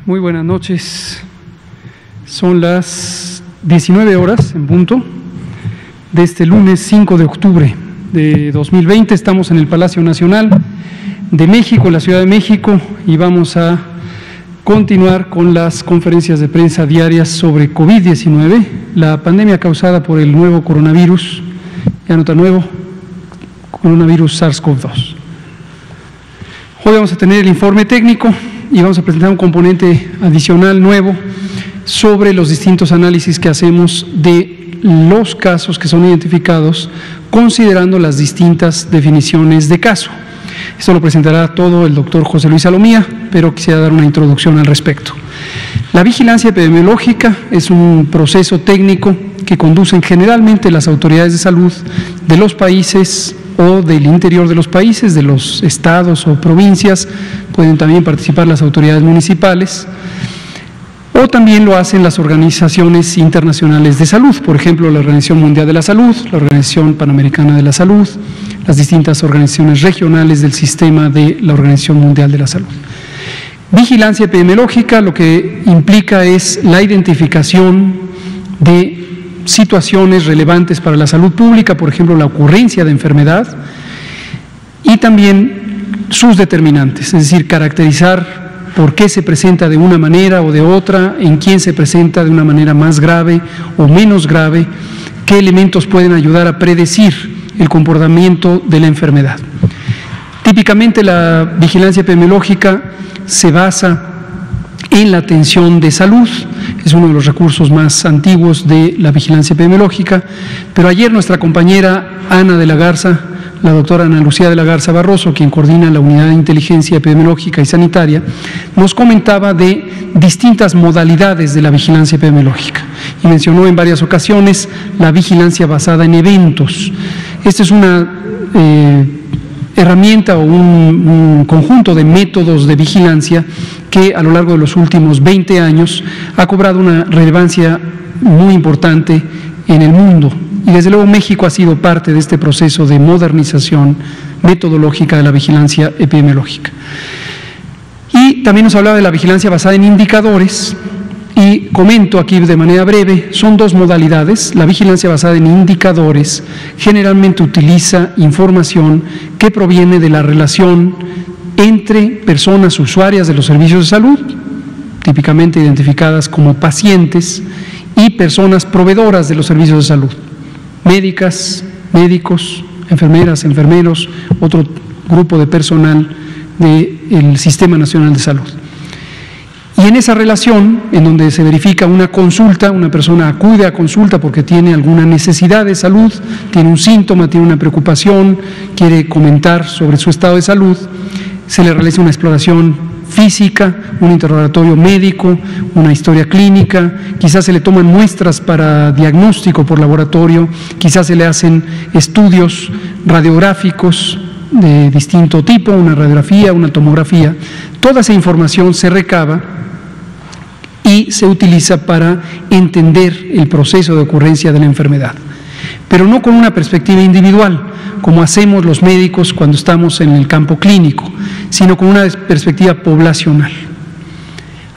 Muy buenas noches. Son las 19 horas en punto de este lunes 5 de octubre de 2020. Estamos en el Palacio Nacional de México, en la Ciudad de México, y vamos a continuar con las conferencias de prensa diarias sobre COVID-19, la pandemia causada por el nuevo coronavirus, ya no tan nuevo, coronavirus SARS-CoV-2. Hoy vamos a tener el informe técnico y vamos a presentar un componente adicional nuevo sobre los distintos análisis que hacemos de los casos que son identificados considerando las distintas definiciones de caso. Esto lo presentará todo el doctor José Luis Salomía, pero quisiera dar una introducción al respecto. La vigilancia epidemiológica es un proceso técnico que conducen generalmente las autoridades de salud de los países o del interior de los países, de los estados o provincias. Pueden también participar las autoridades municipales, o también lo hacen las organizaciones internacionales de salud, por ejemplo, la Organización Mundial de la Salud, la Organización Panamericana de la Salud, las distintas organizaciones regionales del sistema de la Organización Mundial de la Salud. Vigilancia epidemiológica lo que implica es la identificación de situaciones relevantes para la salud pública, por ejemplo, la ocurrencia de enfermedad, y también sus determinantes, es decir, caracterizar por qué se presenta de una manera o de otra, en quién se presenta de una manera más grave o menos grave, qué elementos pueden ayudar a predecir el comportamiento de la enfermedad. Típicamente la vigilancia epidemiológica se basa en la atención de salud, es uno de los recursos más antiguos de la vigilancia epidemiológica, pero ayer nuestra compañera Ana de la Garza, la doctora Ana Lucía de la Garza Barroso, quien coordina la Unidad de Inteligencia Epidemiológica y Sanitaria, nos comentaba de distintas modalidades de la vigilancia epidemiológica y mencionó en varias ocasiones la vigilancia basada en eventos. Esta es una herramienta o un conjunto de métodos de vigilancia que a lo largo de los últimos 20 años ha cobrado una relevancia muy importante en el mundo. Y desde luego México ha sido parte de este proceso de modernización metodológica de la vigilancia epidemiológica. Y también nos hablaba de la vigilancia basada en indicadores, y comento aquí de manera breve, son dos modalidades. La vigilancia basada en indicadores generalmente utiliza información que proviene de la relación entre personas usuarias de los servicios de salud, típicamente identificadas como pacientes, y personas proveedoras de los servicios de salud, médicas, médicos, enfermeras, enfermeros, otro grupo de personal del Sistema Nacional de Salud. Y en esa relación, en donde se verifica una consulta, una persona acude a consulta porque tiene alguna necesidad de salud, tiene un síntoma, tiene una preocupación, quiere comentar sobre su estado de salud, se le realiza una exploración física, un interrogatorio médico, una historia clínica, quizás se le toman muestras para diagnóstico por laboratorio, quizás se le hacen estudios radiográficos de distinto tipo, una radiografía, una tomografía. Toda esa información se recaba y se utiliza para entender el proceso de ocurrencia de la enfermedad, pero no con una perspectiva individual, como hacemos los médicos cuando estamos en el campo clínico, sino con una perspectiva poblacional.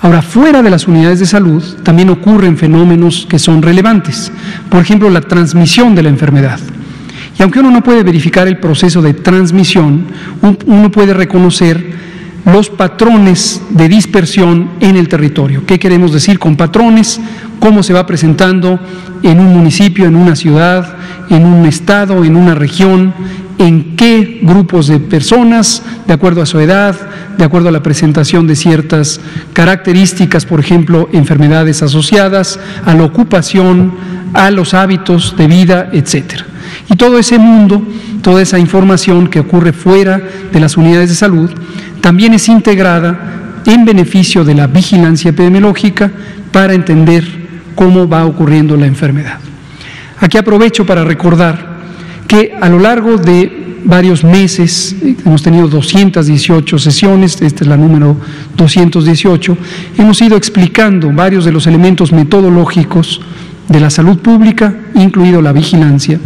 Ahora, fuera de las unidades de salud también ocurren fenómenos que son relevantes, por ejemplo, la transmisión de la enfermedad. Y aunque uno no puede verificar el proceso de transmisión, uno puede reconocer los patrones de dispersión en el territorio. ¿Qué queremos decir con patrones? Cómo se va presentando en un municipio, en una ciudad, en un estado, en una región, en qué grupos de personas, de acuerdo a su edad, de acuerdo a la presentación de ciertas características, por ejemplo, enfermedades asociadas a la ocupación, a los hábitos de vida, etcétera. Y todo ese mundo, toda esa información que ocurre fuera de las unidades de salud, también es integrada en beneficio de la vigilancia epidemiológica para entender cómo va ocurriendo la enfermedad. Aquí aprovecho para recordar que a lo largo de varios meses, hemos tenido 218 sesiones, esta es la número 218, hemos ido explicando varios de los elementos metodológicos de la salud pública, incluido la vigilancia,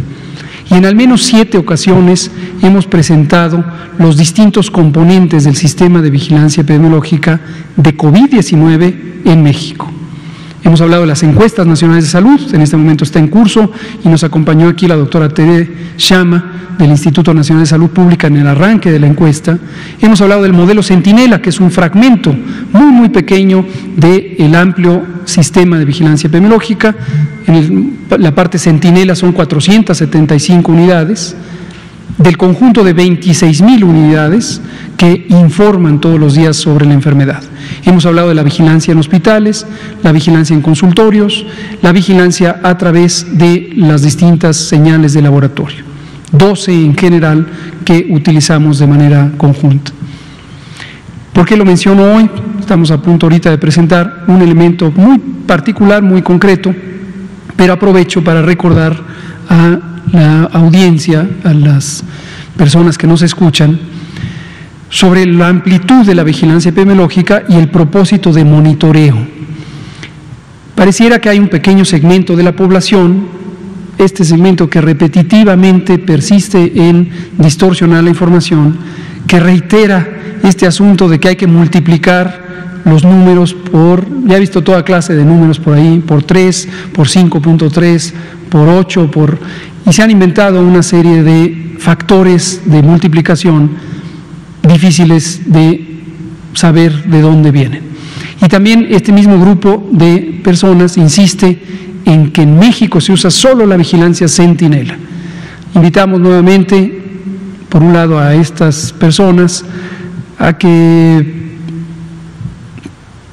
Y en al menos 7 ocasiones hemos presentado los distintos componentes del sistema de vigilancia epidemiológica de COVID-19 en México. Hemos hablado de las encuestas nacionales de salud, en este momento está en curso y nos acompañó aquí la doctora Tere Shama del Instituto Nacional de Salud Pública en el arranque de la encuesta. Hemos hablado del modelo Centinela, que es un fragmento muy pequeño del amplio sistema de vigilancia epidemiológica. En la parte Centinela son 475 unidades, del conjunto de 26,000 unidades que informan todos los días sobre la enfermedad. Hemos hablado de la vigilancia en hospitales, la vigilancia en consultorios, la vigilancia a través de las distintas señales de laboratorio, 12 en general que utilizamos de manera conjunta. ¿Por qué lo menciono hoy? Estamos a punto ahorita de presentar un elemento muy particular, muy concreto, pero aprovecho para recordar a la audiencia, a las personas que nos escuchan, sobre la amplitud de la vigilancia epidemiológica y el propósito de monitoreo. Pareciera que hay un pequeño segmento de la población, este segmento que repetitivamente persiste en distorsionar la información, que reitera este asunto de que hay que multiplicar los números por, ya he visto toda clase de números por ahí, por 3, por 5.3, por 8, y se han inventado una serie de factores de multiplicación difíciles de saber de dónde vienen. Y también este mismo grupo de personas insiste en que en México se usa solo la vigilancia Centinela. Invitamos nuevamente, por un lado, a estas personas a que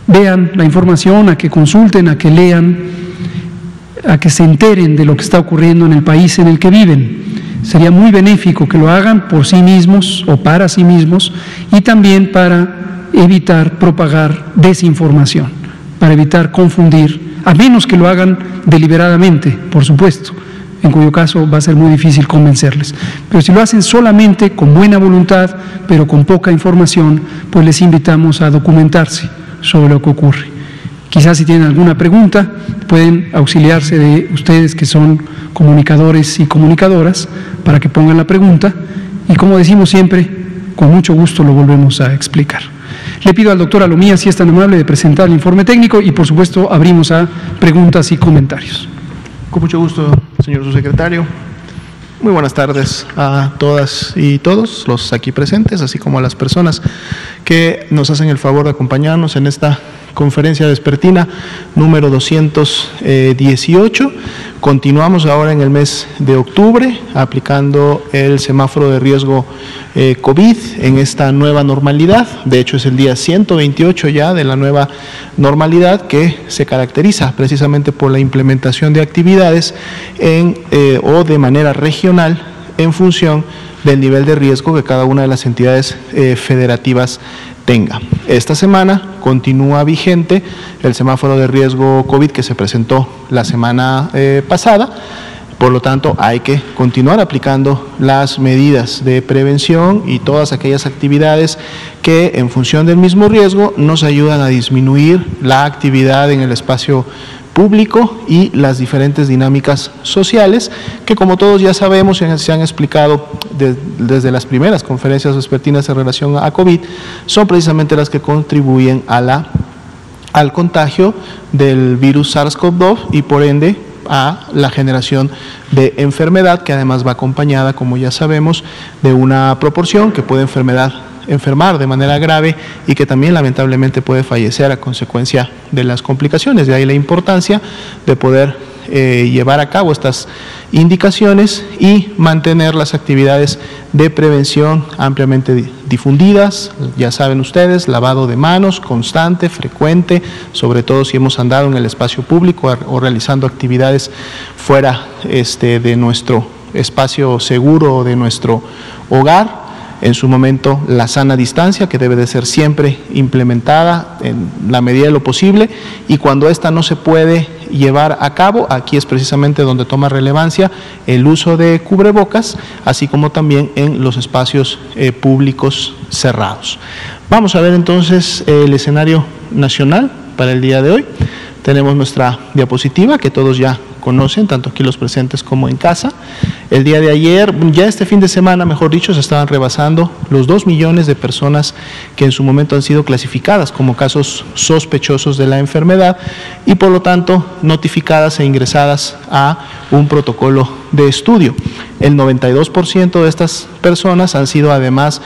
vean la información, a que consulten, a que lean, a que se enteren de lo que está ocurriendo en el país en el que viven. Sería muy benéfico que lo hagan por sí mismos o para sí mismos y también para evitar propagar desinformación, para evitar confundir, a menos que lo hagan deliberadamente, por supuesto, en cuyo caso va a ser muy difícil convencerles. Pero si lo hacen solamente con buena voluntad, pero con poca información, pues les invitamos a documentarse sobre lo que ocurre. Quizás si tienen alguna pregunta, pueden auxiliarse de ustedes que son comunicadores y comunicadoras para que pongan la pregunta y, como decimos siempre, con mucho gusto lo volvemos a explicar. Le pido al doctor Alomía si es tan amable de presentar el informe técnico y, por supuesto, abrimos a preguntas y comentarios. Con mucho gusto, señor subsecretario. Muy buenas tardes a todas y todos los aquí presentes, así como a las personas que nos hacen el favor de acompañarnos en esta conferencia vespertina número 218. Continuamos ahora en el mes de octubre aplicando el semáforo de riesgo COVID en esta nueva normalidad. De hecho, es el día 128 ya de la nueva normalidad, que se caracteriza precisamente por la implementación de actividades o de manera regional en función del nivel de riesgo que cada una de las entidades federativas tenga. Esta semana continúa vigente el semáforo de riesgo COVID que se presentó la semana pasada. Por lo tanto, hay que continuar aplicando las medidas de prevención y todas aquellas actividades que, en función del mismo riesgo, nos ayudan a disminuir la actividad en el espacio público y las diferentes dinámicas sociales que, como todos ya sabemos y se han explicado desde las primeras conferencias vespertinas en relación a COVID, son precisamente las que contribuyen al contagio del virus SARS-CoV-2 y, por ende, a la generación de enfermedad, que además va acompañada, como ya sabemos, de una proporción que puede enfermar de manera grave y que también lamentablemente puede fallecer a consecuencia de las complicaciones. De ahí la importancia de poder llevar a cabo estas indicaciones y mantener las actividades de prevención ampliamente difundidas. Ya saben ustedes, lavado de manos constante, frecuente, sobre todo si hemos andado en el espacio público o realizando actividades fuera de nuestro espacio seguro o de nuestro hogar. En su momento, la sana distancia, que debe de ser siempre implementada en la medida de lo posible, y cuando esta no se puede llevar a cabo, aquí es precisamente donde toma relevancia el uso de cubrebocas, así como también en los espacios públicos cerrados. Vamos a ver entonces el escenario nacional para el día de hoy. Tenemos nuestra diapositiva que todos ya conocen, tanto aquí los presentes como en casa. El día de ayer, ya este fin de semana, mejor dicho, se estaban rebasando los 2 millones de personas que en su momento han sido clasificadas como casos sospechosos de la enfermedad y por lo tanto notificadas e ingresadas a un protocolo de estudio. El 92% de estas personas han sido además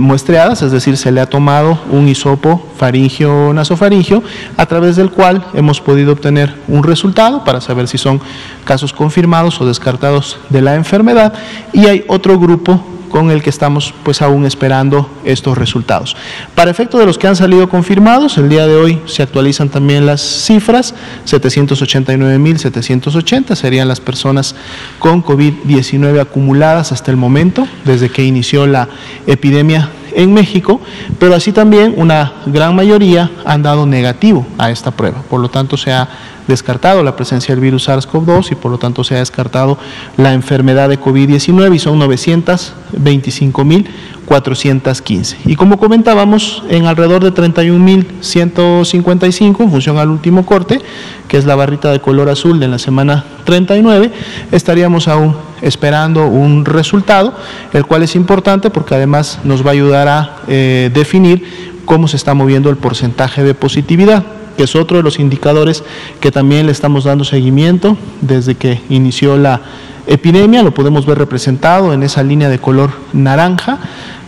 muestreadas, es decir, se le ha tomado un hisopo faríngeo o nasofaríngeo, a través del cual hemos podido obtener un resultado para saber si son casos confirmados o descartados de la enfermedad, y hay otro grupo con el que estamos pues aún esperando estos resultados. Para efecto de los que han salido confirmados, el día de hoy se actualizan también las cifras, 789.780 serían las personas con COVID-19 acumuladas hasta el momento, desde que inició la epidemia en México, pero así también una gran mayoría han dado negativo a esta prueba, por lo tanto se ha descartado la presencia del virus SARS-CoV-2 y por lo tanto se ha descartado la enfermedad de COVID-19 y son 925.415. Y como comentábamos, en alrededor de 31.155 en función al último corte, que es la barrita de color azul de la semana 39, estaríamos aún esperando un resultado, el cual es importante porque además nos va a ayudar a definir cómo se está moviendo el porcentaje de positividad, que es otro de los indicadores que también le estamos dando seguimiento desde que inició la epidemia. Lo podemos ver representado en esa línea de color naranja,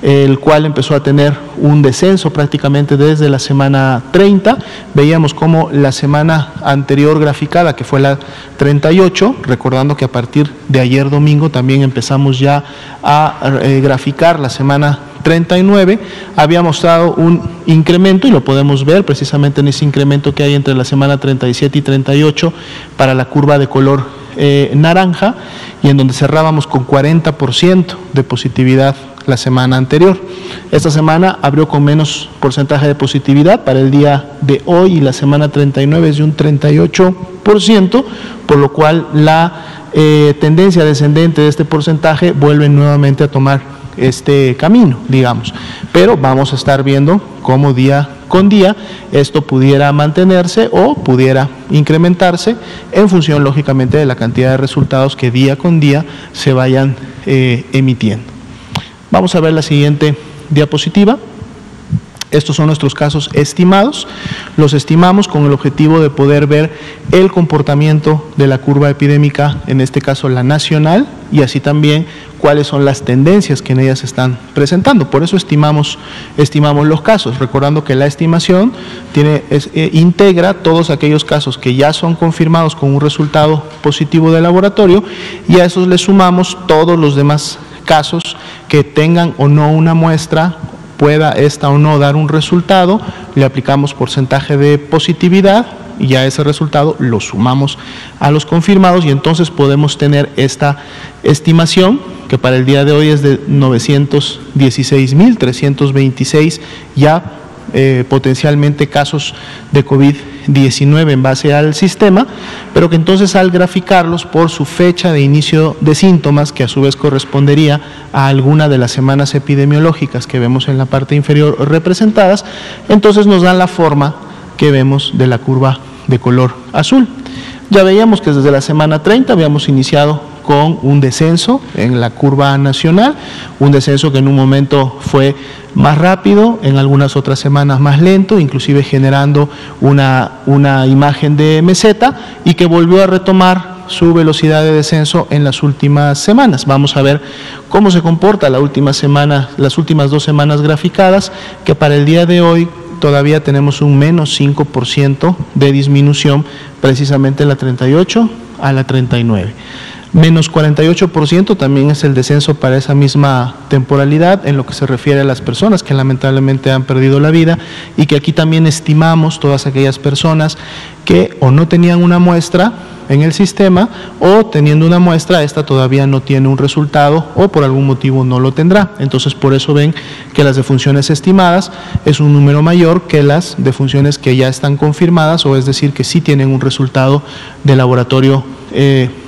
el cual empezó a tener un descenso prácticamente desde la semana 30. Veíamos como la semana anterior graficada, que fue la 38, recordando que a partir de ayer domingo también empezamos ya a graficar la semana 39, había mostrado un incremento, y lo podemos ver precisamente en ese incremento que hay entre la semana 37 y 38 para la curva de color naranja, y en donde cerrábamos con 40% de positividad la semana anterior. Esta semana abrió con menos porcentaje de positividad. Para el día de hoy y la semana 39 es de un 38%, por lo cual la tendencia descendente de este porcentaje vuelve nuevamente a tomar este camino, digamos, pero vamos a estar viendo cómo día con día esto pudiera mantenerse o pudiera incrementarse en función, lógicamente, de la cantidad de resultados que día con día se vayan emitiendo. Vamos a ver la siguiente diapositiva. Estos son nuestros casos estimados. Los estimamos con el objetivo de poder ver el comportamiento de la curva epidémica, en este caso la nacional, y así también cuáles son las tendencias que en ellas se están presentando. Por eso estimamos los casos, recordando que la estimación integra todos aquellos casos que ya son confirmados con un resultado positivo de laboratorio, y a esos le sumamos todos los demás casos que tengan o no una muestra, pueda esta o no dar un resultado, le aplicamos porcentaje de positividad y ya ese resultado lo sumamos a los confirmados, y entonces podemos tener esta estimación que para el día de hoy es de 916.326 ya potencialmente casos de COVID-19 en base al sistema, pero que entonces al graficarlos por su fecha de inicio de síntomas, que a su vez correspondería a alguna de las semanas epidemiológicas que vemos en la parte inferior representadas, entonces nos dan la forma que vemos de la curva de color azul. Ya veíamos que desde la semana 30 habíamos iniciado con un descenso en la curva nacional, un descenso que en un momento fue más rápido, en algunas otras semanas más lento, inclusive generando una imagen de meseta, y que volvió a retomar su velocidad de descenso en las últimas semanas. Vamos a ver cómo se comporta las últimas 2 semanas graficadas, que para el día de hoy todavía tenemos un menos 5% de disminución, precisamente en la 38 a la 39. Menos 48% también es el descenso para esa misma temporalidad en lo que se refiere a las personas que lamentablemente han perdido la vida, y que aquí también estimamos todas aquellas personas que o no tenían una muestra en el sistema, o teniendo una muestra, esta todavía no tiene un resultado o por algún motivo no lo tendrá. Entonces por eso ven que las defunciones estimadas es un número mayor que las defunciones que ya están confirmadas, o es decir, que sí tienen un resultado de laboratorio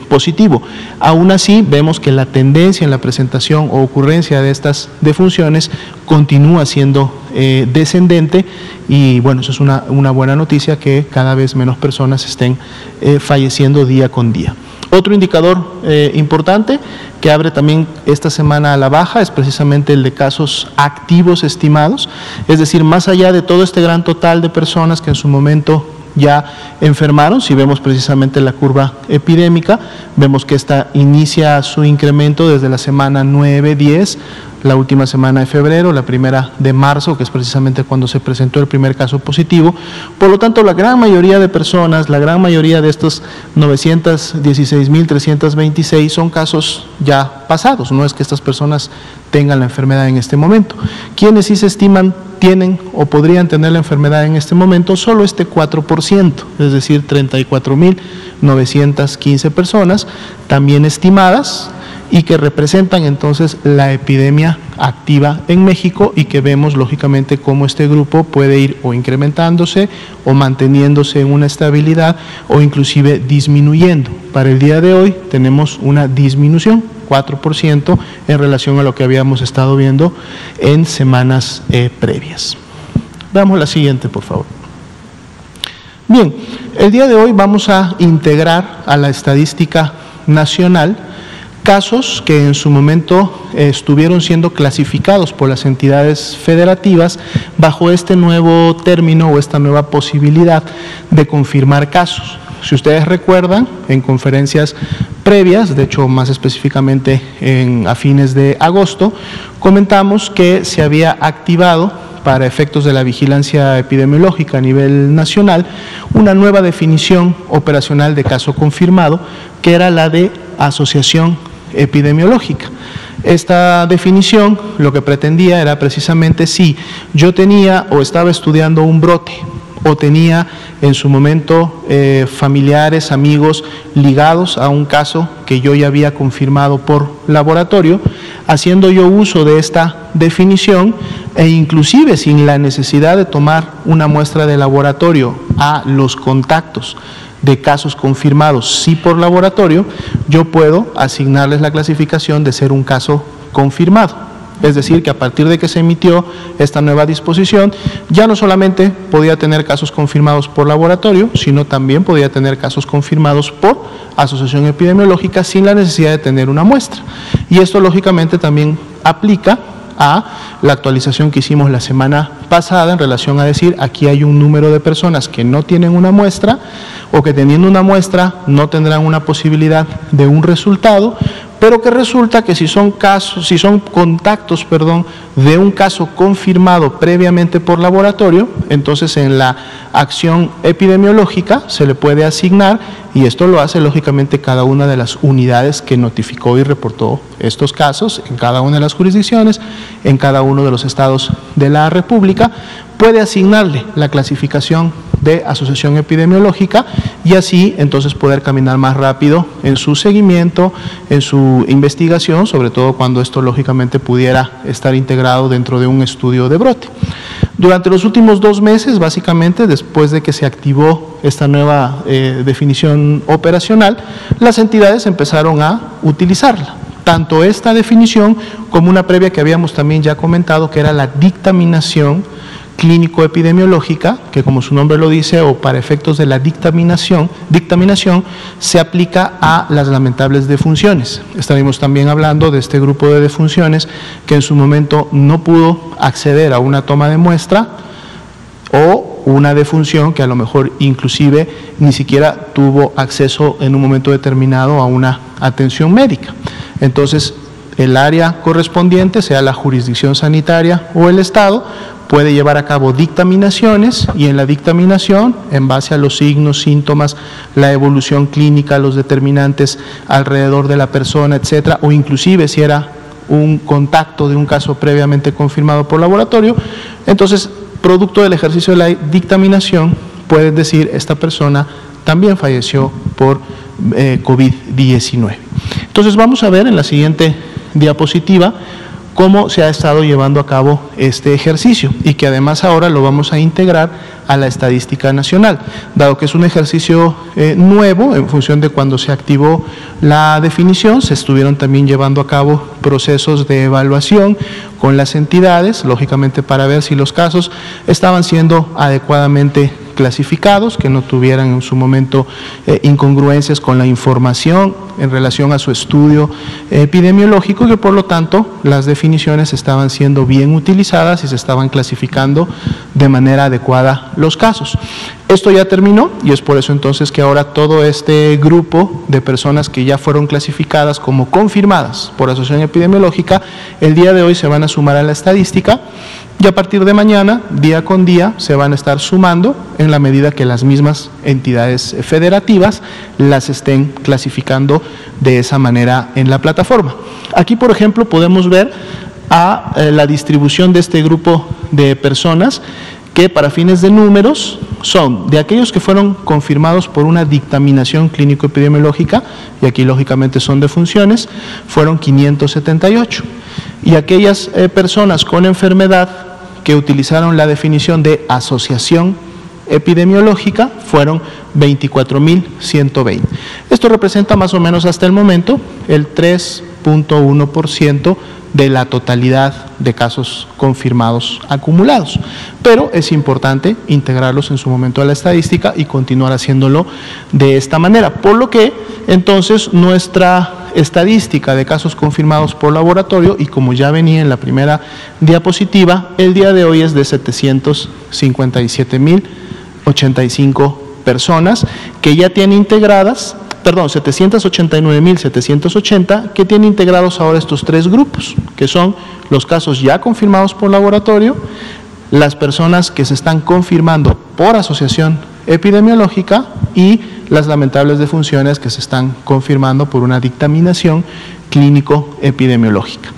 positivo. Aún así, vemos que la tendencia en la presentación o ocurrencia de estas defunciones continúa siendo descendente y bueno, eso es una buena noticia, que cada vez menos personas estén falleciendo día con día. Otro indicador importante que abre también esta semana a la baja es precisamente el de casos activos estimados, es decir, más allá de todo este gran total de personas que en su momento ya enfermaron. Si vemos precisamente la curva epidémica, vemos que esta inicia su incremento desde la semana 9, 10, la última semana de febrero, la primera de marzo, que es precisamente cuando se presentó el primer caso positivo. Por lo tanto, la gran mayoría de personas, la gran mayoría de estos 916.326 son casos ya pasados, no es que estas personas tengan la enfermedad en este momento. Quienes sí se estiman tienen o podrían tener la enfermedad en este momento, solo este 4%, es decir, 34.915 personas también estimadas, y que representan entonces la epidemia activa en México, y que vemos lógicamente cómo este grupo puede ir o incrementándose o manteniéndose en una estabilidad o inclusive disminuyendo. Para el día de hoy tenemos una disminución, 4%, en relación a lo que habíamos estado viendo en semanas previas. Veamos la siguiente, por favor. Bien, el día de hoy vamos a integrar a la estadística nacional casos que en su momento estuvieron siendo clasificados por las entidades federativas bajo este nuevo término o esta nueva posibilidad de confirmar casos. Si ustedes recuerdan, en conferencias previas, de hecho más específicamente a fines de agosto, comentamos que se había activado para efectos de la vigilancia epidemiológica a nivel nacional una nueva definición operacional de caso confirmado, que era la de asociación epidemiológica. Esta definición lo que pretendía era precisamente si yo tenía o estaba estudiando un brote o tenía en su momento familiares, amigos ligados a un caso que yo ya había confirmado por laboratorio, haciendo yo uso de esta definición e inclusive sin la necesidad de tomar una muestra de laboratorio a los contactos de casos confirmados, sí por laboratorio, yo puedo asignarles la clasificación de ser un caso confirmado. Es decir, que a partir de que se emitió esta nueva disposición, ya no solamente podía tener casos confirmados por laboratorio, sino también podía tener casos confirmados por asociación epidemiológica sin la necesidad de tener una muestra. Y esto lógicamente también aplica a la actualización que hicimos la semana pasada en relación a decir, aquí hay un número de personas que no tienen una muestra o que teniendo una muestra no tendrán una posibilidad de un resultado, pero que resulta que si son contactos de un caso confirmado previamente por laboratorio, entonces en la acción epidemiológica se le puede asignar, y esto lo hace lógicamente cada una de las unidades que notificó y reportó estos casos en cada una de las jurisdicciones, en cada uno de los estados de la República, puede asignarle la clasificación de asociación epidemiológica y así entonces poder caminar más rápido en su seguimiento, en su investigación, sobre todo cuando esto lógicamente pudiera estar integrado dentro de un estudio de brote. Durante los últimos 2 meses, básicamente, después de que se activó esta nueva definición operacional, las entidades empezaron a utilizarla. Tanto esta definición como una previa que habíamos también ya comentado, que era la dictaminación clínico-epidemiológica, que como su nombre lo dice, o para efectos de la dictaminación se aplica a las lamentables defunciones. Estaremos también hablando de este grupo de defunciones que en su momento no pudo acceder a una toma de muestra, o una defunción que a lo mejor inclusive ni siquiera tuvo acceso en un momento determinado a una atención médica. Entonces, el área correspondiente, sea la jurisdicción sanitaria o el Estado, puede llevar a cabo dictaminaciones, y en la dictaminación, en base a los signos, síntomas, la evolución clínica, los determinantes alrededor de la persona, etcétera, o inclusive si era un contacto de un caso previamente confirmado por laboratorio, entonces, producto del ejercicio de la dictaminación, puedes decir, esta persona también falleció por COVID-19. Entonces, vamos a ver en la siguiente diapositiva cómo se ha estado llevando a cabo este ejercicio y que además ahora lo vamos a integrar a la estadística nacional, dado que es un ejercicio nuevo en función de cuando se activó la definición. Se estuvieron también llevando a cabo procesos de evaluación con las entidades, lógicamente para ver si los casos estaban siendo adecuadamente clasificados, que no tuvieran en su momento incongruencias con la información en relación a su estudio epidemiológico, y que por lo tanto las definiciones estaban siendo bien utilizadas y se estaban clasificando de manera adecuada los casos. Esto ya terminó y es por eso entonces que ahora todo este grupo de personas que ya fueron clasificadas como confirmadas por asociación epidemiológica, el día de hoy se van a sumar a la estadística. Y a partir de mañana, día con día, se van a estar sumando en la medida que las mismas entidades federativas las estén clasificando de esa manera en la plataforma. Aquí, por ejemplo, podemos ver la distribución de este grupo de personas que para fines de números son de aquellos que fueron confirmados por una dictaminación clínico-epidemiológica, y aquí lógicamente son defunciones, fueron 578. Y aquellas personas con enfermedad que utilizaron la definición de asociación epidemiológica fueron 24.120. Esto representa más o menos hasta el momento el 3.1% de la totalidad de casos confirmados acumulados, pero es importante integrarlos en su momento a la estadística y continuar haciéndolo de esta manera, por lo que entonces nuestra estadística de casos confirmados por laboratorio, y como ya venía en la primera diapositiva, el día de hoy es de 757.085 personas que ya tienen integradas, 789.780 que tienen integrados ahora estos tres grupos, que son los casos ya confirmados por laboratorio, las personas que se están confirmando por asociación epidemiológica y las lamentables defunciones que se están confirmando por una dictaminación clínico-epidemiológica.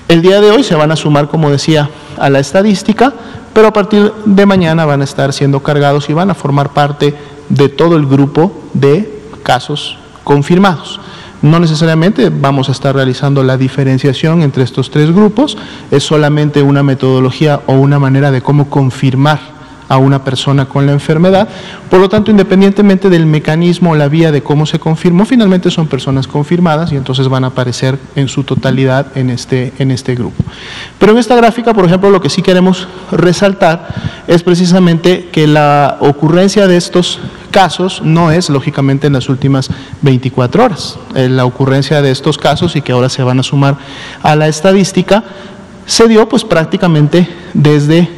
El día de hoy se van a sumar, como decía, a la estadística, pero a partir de mañana van a estar siendo cargados y van a formar parte de todo el grupo de casos confirmados. No necesariamente vamos a estar realizando la diferenciación entre estos tres grupos, es solamente una metodología o una manera de cómo confirmar a una persona con la enfermedad. Por lo tanto, independientemente del mecanismo o la vía de cómo se confirmó, finalmente son personas confirmadas y entonces van a aparecer en su totalidad en este grupo. Pero en esta gráfica, por ejemplo, lo que sí queremos resaltar es precisamente que la ocurrencia de estos casos no es lógicamente en las últimas 24 horas. La ocurrencia de estos casos, y que ahora se van a sumar a la estadística, se dio pues prácticamente desde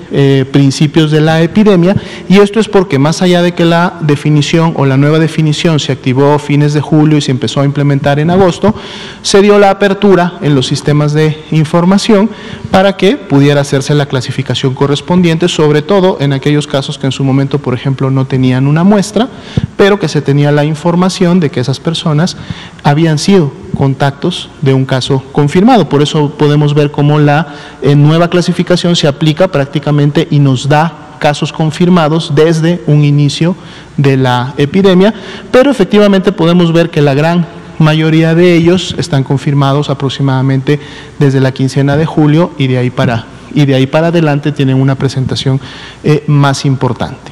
principios de la epidemia, y esto es porque más allá de que la definición o la nueva definición se activó a fines de julio y se empezó a implementar en agosto, se dio la apertura en los sistemas de información para que pudiera hacerse la clasificación correspondiente, sobre todo en aquellos casos que en su momento, por ejemplo, no tenían una muestra, pero que se tenía la información de que esas personas habían sido contactos de un caso confirmado. Por eso podemos ver cómo la nueva clasificación se aplica prácticamente y nos da casos confirmados desde un inicio de la epidemia, pero efectivamente podemos ver que la gran mayoría de ellos están confirmados aproximadamente desde la quincena de julio, y de ahí para adelante tienen una presentación más importante.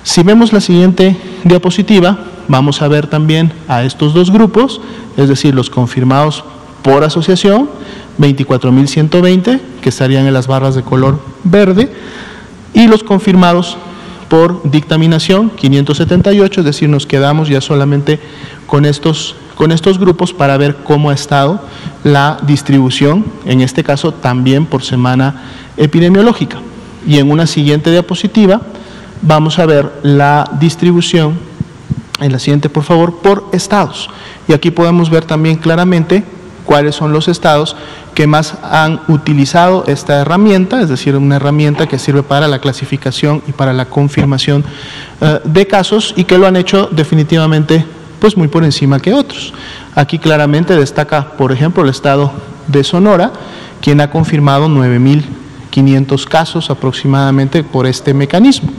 Si vemos la siguiente diapositiva, vamos a ver también a estos dos grupos, es decir, los confirmados por asociación, 24.120, que estarían en las barras de color verde, y los confirmados por dictaminación, 578, es decir, nos quedamos ya solamente con estos grupos para ver cómo ha estado la distribución, en este caso también por semana epidemiológica. Y en una siguiente diapositiva vamos a ver la distribución, en la siguiente por favor, por estados. Y aquí podemos ver también claramente cuáles son los estados que más han utilizado esta herramienta, es decir, una herramienta que sirve para la clasificación y para la confirmación de casos, y que lo han hecho definitivamente pues muy por encima que otros. Aquí claramente destaca, por ejemplo, el estado de Sonora, quien ha confirmado 9.500 casos aproximadamente por este mecanismo.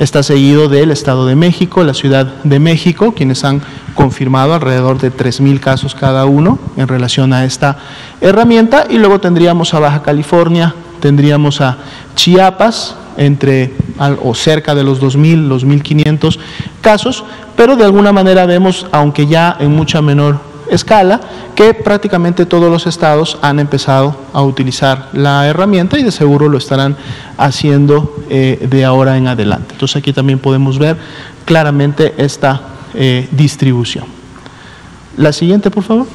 Está seguido del Estado de México, la Ciudad de México, quienes han confirmado alrededor de 3,000 casos cada uno en relación a esta herramienta, y luego tendríamos a Baja California, tendríamos a Chiapas, entre o cerca de los 2,000, los 1,500 casos, pero de alguna manera vemos, aunque ya en mucha menor escala, que prácticamente todos los estados han empezado a utilizar la herramienta y de seguro lo estarán haciendo de ahora en adelante. Entonces aquí también podemos ver claramente esta distribución. La siguiente, por favor.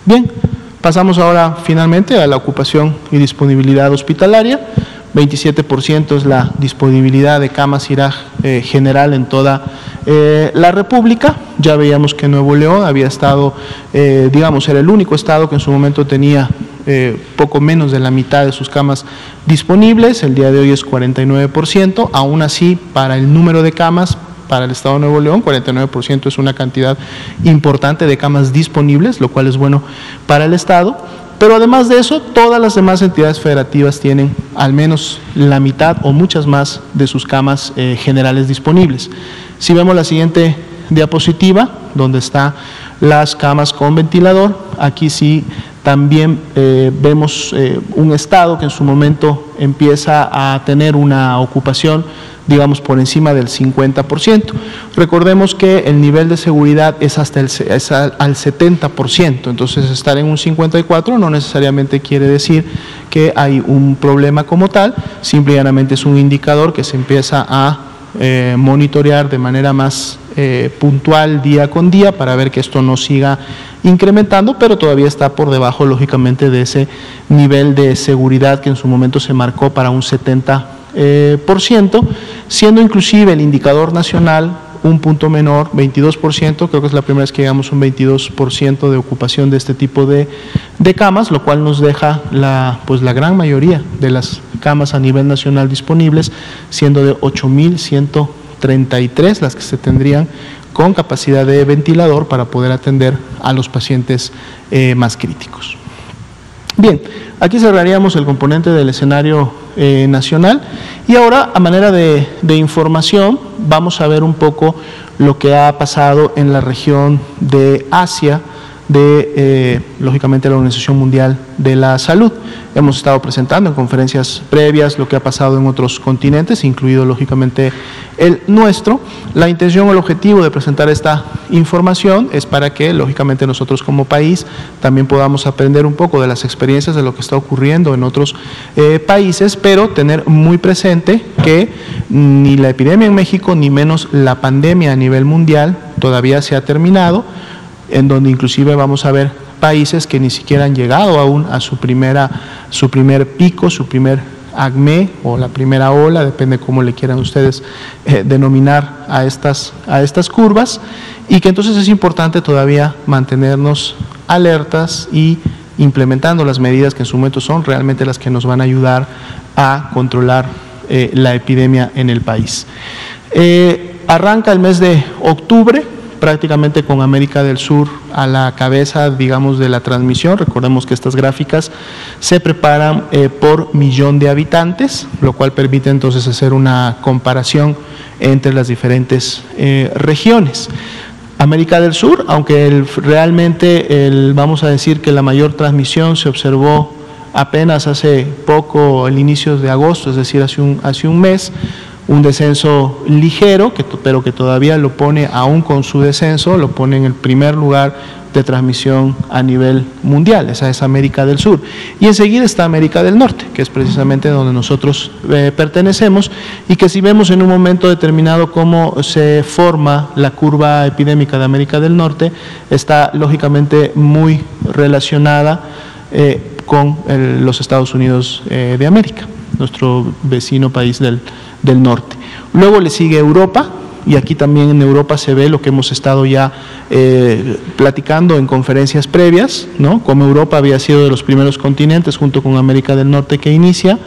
Bien, pasamos ahora finalmente a la ocupación y disponibilidad hospitalaria. 27% es la disponibilidad de camas IRAG general en toda la República. Ya veíamos que Nuevo León había estado, digamos, era el único estado que en su momento tenía poco menos de la mitad de sus camas disponibles. El día de hoy es 49%. Aún así, para el número de camas, para el estado de Nuevo León, 49% es una cantidad importante de camas disponibles, lo cual es bueno para el estado. Pero además de eso, todas las demás entidades federativas tienen al menos la mitad o muchas más de sus camas generales disponibles. Si vemos la siguiente diapositiva, donde están las camas con ventilador, aquí sí también vemos un estado que en su momento empieza a tener una ocupación, digamos, por encima del 50%. Recordemos que el nivel de seguridad es hasta al 70%, entonces estar en un 54% no necesariamente quiere decir que hay un problema como tal, simple y llanamente es un indicador que se empieza a monitorear de manera más puntual día con día para ver que esto no siga incrementando, pero todavía está por debajo, lógicamente, de ese nivel de seguridad que en su momento se marcó para un 70%, siendo inclusive el indicador nacional un punto menor, 22%, creo que es la primera vez que llegamos a un 22% de ocupación de este tipo de camas, lo cual nos deja la gran mayoría de las camas a nivel nacional disponibles, siendo de 8,133 las que se tendrían con capacidad de ventilador para poder atender a los pacientes más críticos. Bien, aquí cerraríamos el componente del escenario nacional y ahora, a manera de información, vamos a ver un poco lo que ha pasado en la región de Asia de, lógicamente, la Organización Mundial de la Salud. Hemos estado presentando en conferencias previas lo que ha pasado en otros continentes, incluido, lógicamente, el nuestro. La intención o el objetivo de presentar esta información es para que, lógicamente, nosotros como país también podamos aprender un poco de las experiencias de lo que está ocurriendo en otros países, pero tener muy presente que ni la epidemia en México, ni menos la pandemia a nivel mundial todavía se ha terminado, en donde inclusive vamos a ver países que ni siquiera han llegado aún a su primer pico, su primer acme o la primera ola, depende cómo le quieran ustedes denominar a estas curvas, y que entonces es importante todavía mantenernos alertas y implementando las medidas que en su momento son realmente las que nos van a ayudar a controlar la epidemia en el país. Arranca el mes de octubre, prácticamente con América del Sur a la cabeza, digamos, de la transmisión. Recordemos que estas gráficas se preparan por millón de habitantes, lo cual permite entonces hacer una comparación entre las diferentes regiones. América del Sur, aunque realmente vamos a decir que la mayor transmisión se observó apenas hace poco, el inicio de agosto, es decir, hace un mes, un descenso ligero, pero que todavía lo pone, aún con su descenso, lo pone en el primer lugar de transmisión a nivel mundial. Esa es América del Sur. Y enseguida está América del Norte, que es precisamente donde nosotros pertenecemos, y que si vemos en un momento determinado cómo se forma la curva epidémica de América del Norte, está lógicamente muy relacionada con los Estados Unidos de América, nuestro vecino país del norte. Luego le sigue Europa, y aquí también en Europa se ve lo que hemos estado ya platicando en conferencias previas, ¿no? Como Europa había sido de los primeros continentes junto con América del Norte que inicia,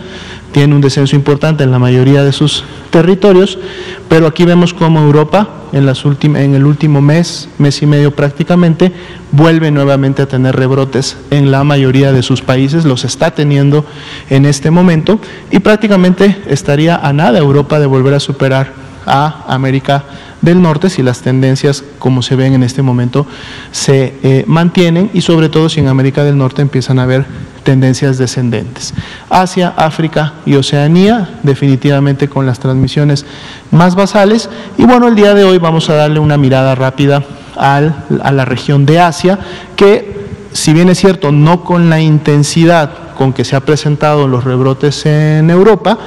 tiene un descenso importante en la mayoría de sus territorios, pero aquí vemos cómo Europa en el último mes y medio prácticamente, vuelve nuevamente a tener rebrotes en la mayoría de sus países, los está teniendo en este momento, y prácticamente estaría a nada Europa de volver a superar a América del Norte si las tendencias como se ven en este momento se mantienen, y sobre todo si en América del Norte empiezan a haber tendencias descendentes. Asia, África y Oceanía definitivamente con las transmisiones más basales, y bueno, el día de hoy vamos a darle una mirada rápida a la región de Asia, que si bien es cierto no con la intensidad con que se ha presentado los rebrotes en Europa,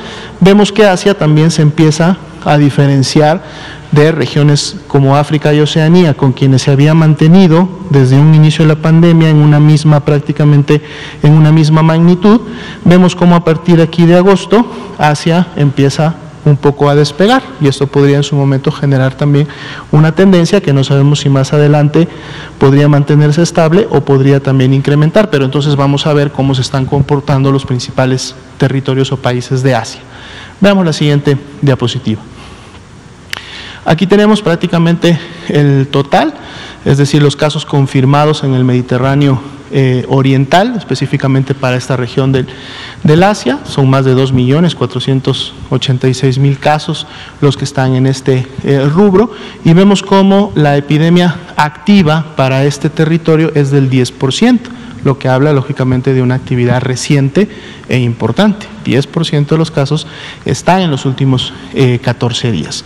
vemos que Asia también se empieza a diferenciar de regiones como África y Oceanía, con quienes se había mantenido desde un inicio de la pandemia prácticamente en una misma magnitud. Vemos cómo a partir aquí de agosto Asia empieza un poco a despegar, y esto podría en su momento generar también una tendencia que no sabemos si más adelante podría mantenerse estable o podría también incrementar, pero entonces vamos a ver cómo se están comportando los principales territorios o países de Asia. Veamos la siguiente diapositiva. Aquí tenemos prácticamente el total, es decir, los casos confirmados en el Mediterráneo oriental, específicamente para esta región del Asia. Son más de 2.486.000 casos los que están en este rubro, y vemos cómo la epidemia activa para este territorio es del 10%, lo que habla lógicamente de una actividad reciente e importante. 10% de los casos están en los últimos 14 días.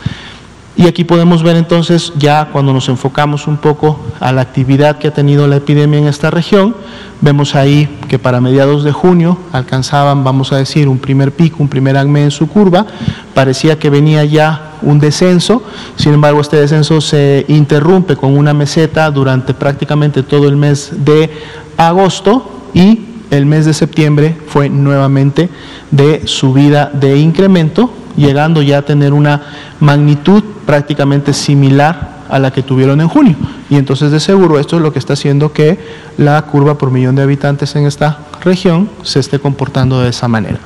Y aquí podemos ver entonces, ya cuando nos enfocamos un poco a la actividad que ha tenido la epidemia en esta región, vemos ahí que para mediados de junio alcanzaban, vamos a decir, un primer pico, un primer acme en su curva. Parecía que venía ya un descenso, sin embargo este descenso se interrumpe con una meseta durante prácticamente todo el mes de agosto, y el mes de septiembre fue nuevamente de subida, de incremento, llegando ya a tener una magnitud prácticamente similar a la que tuvieron en junio, y entonces de seguro esto es lo que está haciendo que la curva por millón de habitantes en esta región se esté comportando de esa manera.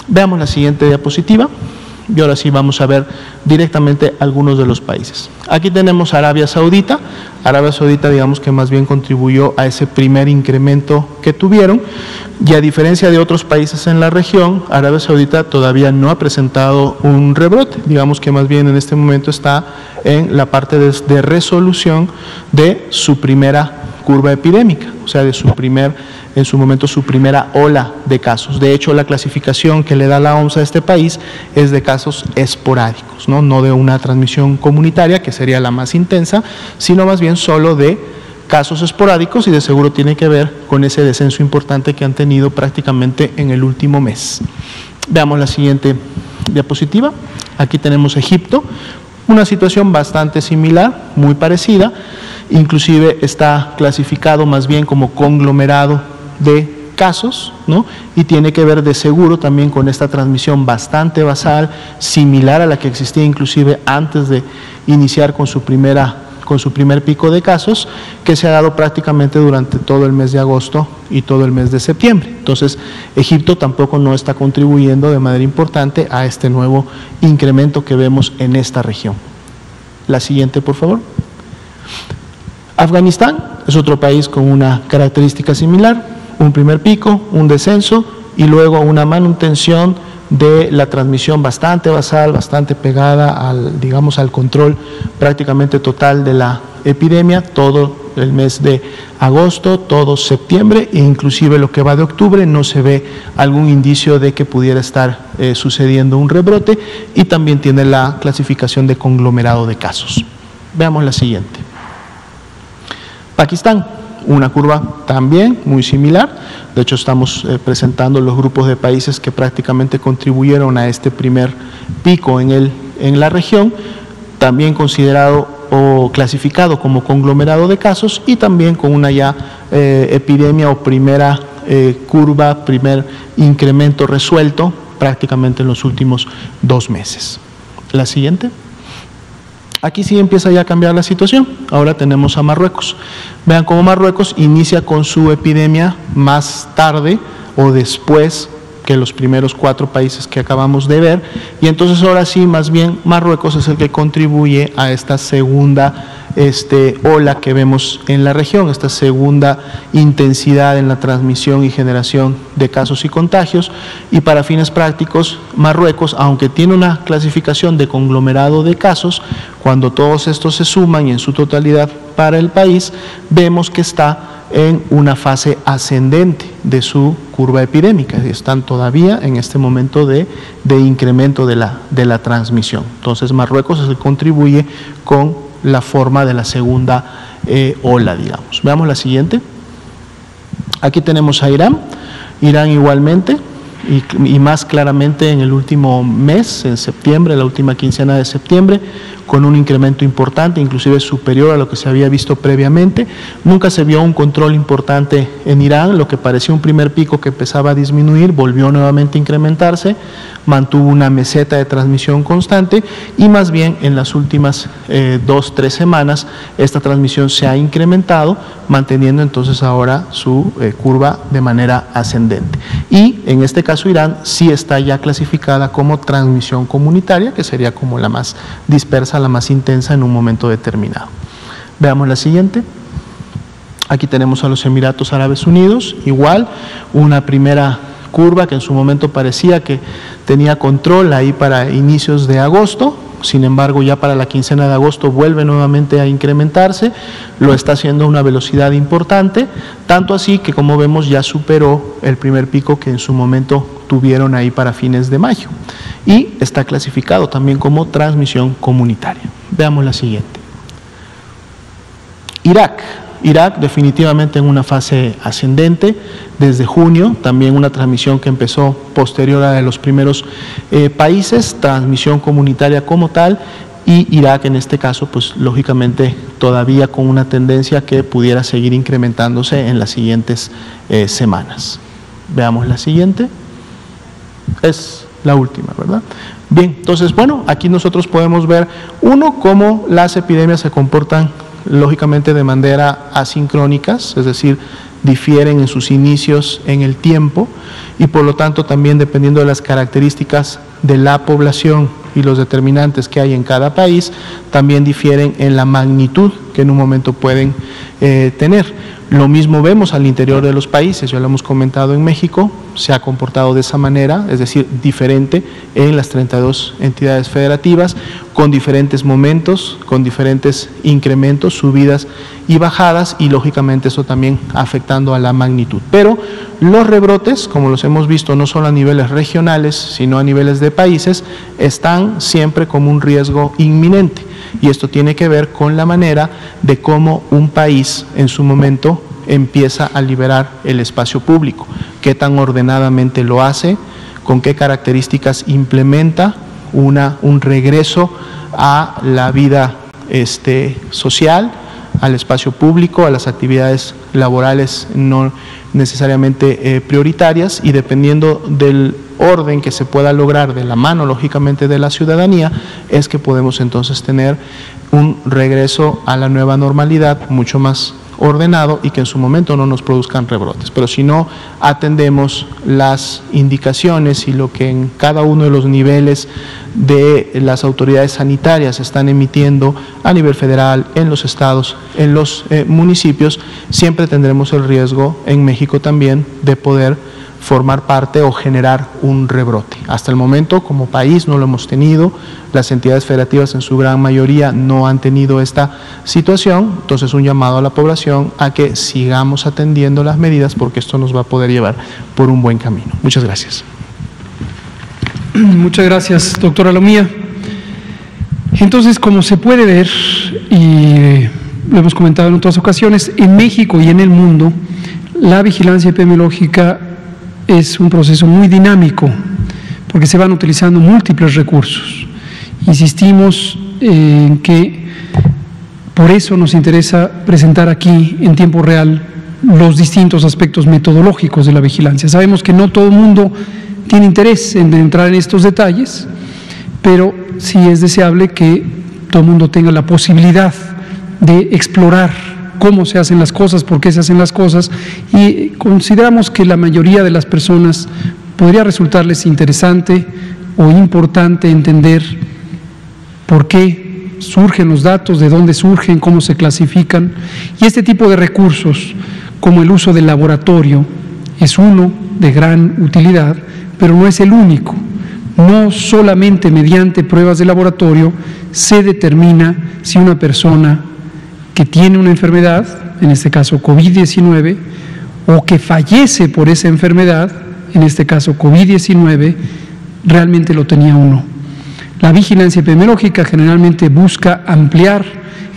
Veamos la siguiente diapositiva, y ahora sí vamos a ver directamente algunos de los países. Aquí tenemos Arabia Saudita. Arabia Saudita, digamos que más bien contribuyó a ese primer incremento que tuvieron, y a diferencia de otros países en la región, Arabia Saudita todavía no ha presentado un rebrote, digamos que más bien en este momento está en la parte de resolución de su primera curva epidémica, o sea, de en su momento su primera ola de casos. De hecho, la clasificación que le da la OMS a este país es de casos esporádicos, no de una transmisión comunitaria, que sería la más intensa, sino más bien solo de casos esporádicos, y de seguro tiene que ver con ese descenso importante que han tenido prácticamente en el último mes. Veamos la siguiente diapositiva. Aquí tenemos Egipto, una situación bastante similar, muy parecida, inclusive está clasificado más bien como conglomerado de casos, y tiene que ver de seguro también con esta transmisión bastante basal, similar a la que existía inclusive antes de iniciar con su primer pico de casos, que se ha dado prácticamente durante todo el mes de agosto y todo el mes de septiembre. Entonces, Egipto tampoco no está contribuyendo de manera importante a este nuevo incremento que vemos en esta región. La siguiente, por favor. Afganistán es otro país con una característica similar, un primer pico, un descenso y luego una manutención de la transmisión bastante basal, bastante pegada al control prácticamente total de la epidemia, todo el mes de agosto, todo septiembre, e inclusive lo que va de octubre no se ve algún indicio de que pudiera estar sucediendo un rebrote, y también tiene la clasificación de conglomerado de casos. Veamos la siguiente. Pakistán, una curva también muy similar. De hecho, estamos presentando los grupos de países que prácticamente contribuyeron a este primer pico en la región, también considerado o clasificado como conglomerado de casos, y también con una ya epidemia o primera curva, primer incremento resuelto prácticamente en los últimos 2 meses. La siguiente. Aquí sí empieza ya a cambiar la situación. Ahora tenemos a Marruecos. Vean cómo Marruecos inicia con su epidemia más tarde o después que los primeros 4 países que acabamos de ver, y entonces ahora sí, más bien Marruecos es el que contribuye a esta segunda ola que vemos en la región, esta segunda intensidad en la transmisión y generación de casos y contagios. Y para fines prácticos, Marruecos, aunque tiene una clasificación de conglomerado de casos, cuando todos estos se suman y en su totalidad para el país, vemos que está en una fase ascendente de su curva epidémica, están todavía en este momento de incremento de la transmisión. Entonces Marruecos es el que contribuye con la forma de la segunda ola, digamos. Veamos la siguiente. Aquí tenemos a Irán. Irán igualmente, y más claramente en el último mes, en septiembre, la última quincena de septiembre, con un incremento importante, inclusive superior a lo que se había visto previamente. Nunca se vio un control importante en Irán, lo que parecía un primer pico que empezaba a disminuir, volvió nuevamente a incrementarse, mantuvo una meseta de transmisión constante y más bien en las últimas 2-3 semanas esta transmisión se ha incrementado, manteniendo entonces ahora su curva de manera ascendente. Y en este caso Irán sí está ya clasificada como transmisión comunitaria, que sería como la más dispersa, la más intensa en un momento determinado. Veamos la siguiente. Aquí tenemos a los Emiratos Árabes Unidos, igual, una primera curva que en su momento parecía que tenía control ahí para inicios de agosto, sin embargo ya para la quincena de agosto vuelve nuevamente a incrementarse, lo está haciendo a una velocidad importante, tanto así que como vemos ya superó el primer pico que en su momento tuvieron ahí para fines de mayo y está clasificado también como transmisión comunitaria. Veamos la siguiente. Irak definitivamente en una fase ascendente desde junio, también una transmisión que empezó posterior a los primeros países, transmisión comunitaria como tal, y Irak en este caso pues lógicamente todavía con una tendencia que pudiera seguir incrementándose en las siguientes semanas. Veamos la siguiente, es la última, ¿verdad? Bien, entonces bueno, aquí nosotros podemos ver cómo las epidemias se comportan lógicamente de manera asincrónicas, es decir, difieren en sus inicios en el tiempo y por lo tanto también dependiendo de las características de la población y los determinantes que hay en cada país, también difieren en la magnitud que en un momento pueden tener. Lo mismo vemos al interior de los países, ya lo hemos comentado en México, se ha comportado de esa manera, es decir, diferente en las 32 entidades federativas, con diferentes momentos, con diferentes incrementos, subidas y bajadas, y lógicamente eso también afectando a la magnitud. Pero los rebrotes, como los hemos visto no solo a niveles regionales, sino a niveles de países, están siempre como un riesgo inminente. Y esto tiene que ver con la manera de cómo un país en su momento empieza a liberar el espacio público, qué tan ordenadamente lo hace, con qué características implementa un regreso a la vida social, al espacio público, a las actividades laborales no necesariamente prioritarias, y dependiendo del orden que se pueda lograr de la mano lógicamente de la ciudadanía, es que podemos entonces tener un regreso a la nueva normalidad mucho más ordenado y que en su momento no nos produzcan rebrotes. Pero si no atendemos las indicaciones y lo que en cada uno de los niveles de las autoridades sanitarias están emitiendo a nivel federal, en los estados, en los municipios, siempre tendremos el riesgo en México también de poder formar parte o generar un rebrote. Hasta el momento como país no lo hemos tenido, las entidades federativas en su gran mayoría no han tenido esta situación, entonces un llamado a la población a que sigamos atendiendo las medidas porque esto nos va a poder llevar por un buen camino. Muchas gracias. Muchas gracias, doctora Lomía. Entonces, como se puede ver, y lo hemos comentado en otras ocasiones, en México y en el mundo, la vigilancia epidemiológica es un proceso muy dinámico porque se van utilizando múltiples recursos. Insistimos en que por eso nos interesa presentar aquí en tiempo real los distintos aspectos metodológicos de la vigilancia. Sabemos que no todo el mundo tiene interés en entrar en estos detalles, pero sí es deseable que todo el mundo tenga la posibilidad de explorar cómo se hacen las cosas, por qué se hacen las cosas, y consideramos que la mayoría de las personas podría resultarles interesante o importante entender por qué surgen los datos, de dónde surgen, cómo se clasifican, y este tipo de recursos, como el uso del laboratorio, es uno de gran utilidad, pero no es el único. No solamente mediante pruebas de laboratorio se determina si una persona que tiene una enfermedad, en este caso COVID-19, o que fallece por esa enfermedad, en este caso COVID-19, realmente lo tenía o no. La vigilancia epidemiológica generalmente busca ampliar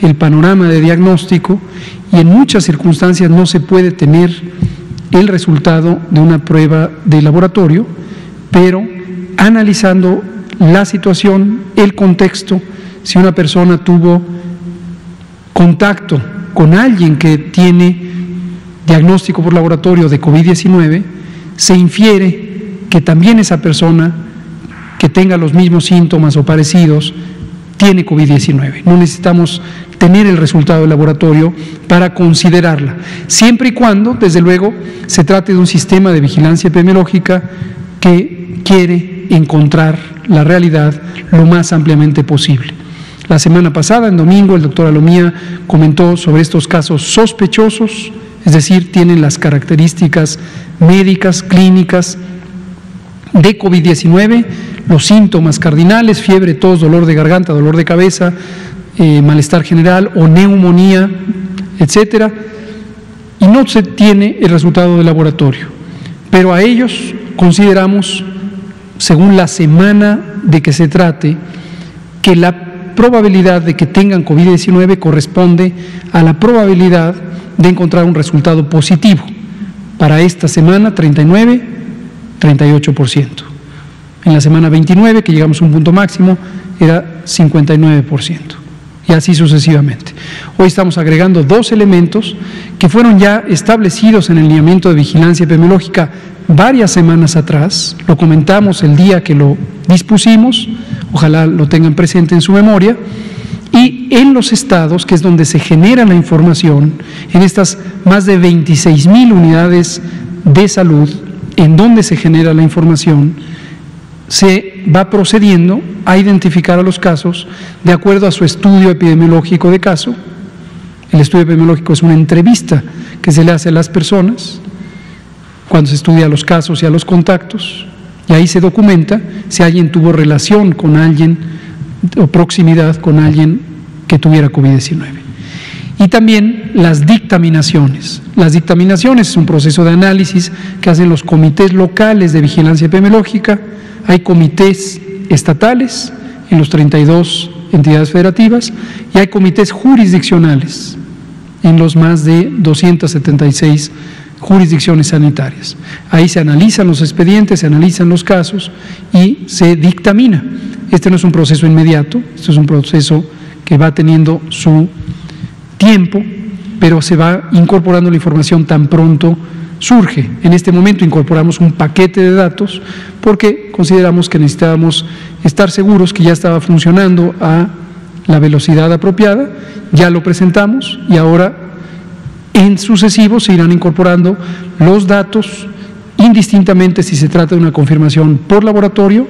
el panorama de diagnóstico y en muchas circunstancias no se puede tener el resultado de una prueba de laboratorio, pero analizando la situación, el contexto, si una persona tuvo contacto con alguien que tiene diagnóstico por laboratorio de COVID-19, se infiere que también esa persona que tenga los mismos síntomas o parecidos tiene COVID-19. No necesitamos tener el resultado del laboratorio para considerarla, siempre y cuando, desde luego, se trate de un sistema de vigilancia epidemiológica que quiere encontrar la realidad lo más ampliamente posible. La semana pasada, en domingo, el doctor Alomía comentó sobre estos casos sospechosos, es decir, tienen las características médicas, clínicas de COVID-19, los síntomas cardinales, fiebre, tos, dolor de garganta, dolor de cabeza, malestar general o neumonía, etcétera, y no se tiene el resultado del laboratorio. Pero a ellos consideramos, según la semana de que se trate, que la probabilidad de que tengan COVID-19 corresponde a la probabilidad de encontrar un resultado positivo. Para esta semana, 39, 38%. En la semana 29, que llegamos a un punto máximo, era 59%. Y así sucesivamente. Hoy estamos agregando dos elementos que fueron ya establecidos en el lineamiento de vigilancia epidemiológica varias semanas atrás. Lo comentamos el día que lo dispusimos, ojalá lo tengan presente en su memoria, y en los estados, que es donde se genera la información, en estas más de 26,000 unidades de salud, en donde se genera la información, se va procediendo a identificar a los casos de acuerdo a su estudio epidemiológico de caso. El estudio epidemiológico es una entrevista que se le hace a las personas cuando se estudia los casos y a los contactos, y ahí se documenta si alguien tuvo relación con alguien o proximidad con alguien que tuviera COVID-19. Y también las dictaminaciones. Las dictaminaciones es un proceso de análisis que hacen los comités locales de vigilancia epidemiológica. Hay comités estatales en los 32 entidades federativas y hay comités jurisdiccionales en los más de 276 jurisdicciones sanitarias. Ahí se analizan los expedientes, se analizan los casos y se dictamina. Este no es un proceso inmediato, este es un proceso que va teniendo su tiempo, pero se va incorporando la información tan pronto surge. En este momento incorporamos un paquete de datos porque consideramos que necesitábamos estar seguros que ya estaba funcionando a la velocidad apropiada, ya lo presentamos y ahora en sucesivos se irán incorporando los datos indistintamente si se trata de una confirmación por laboratorio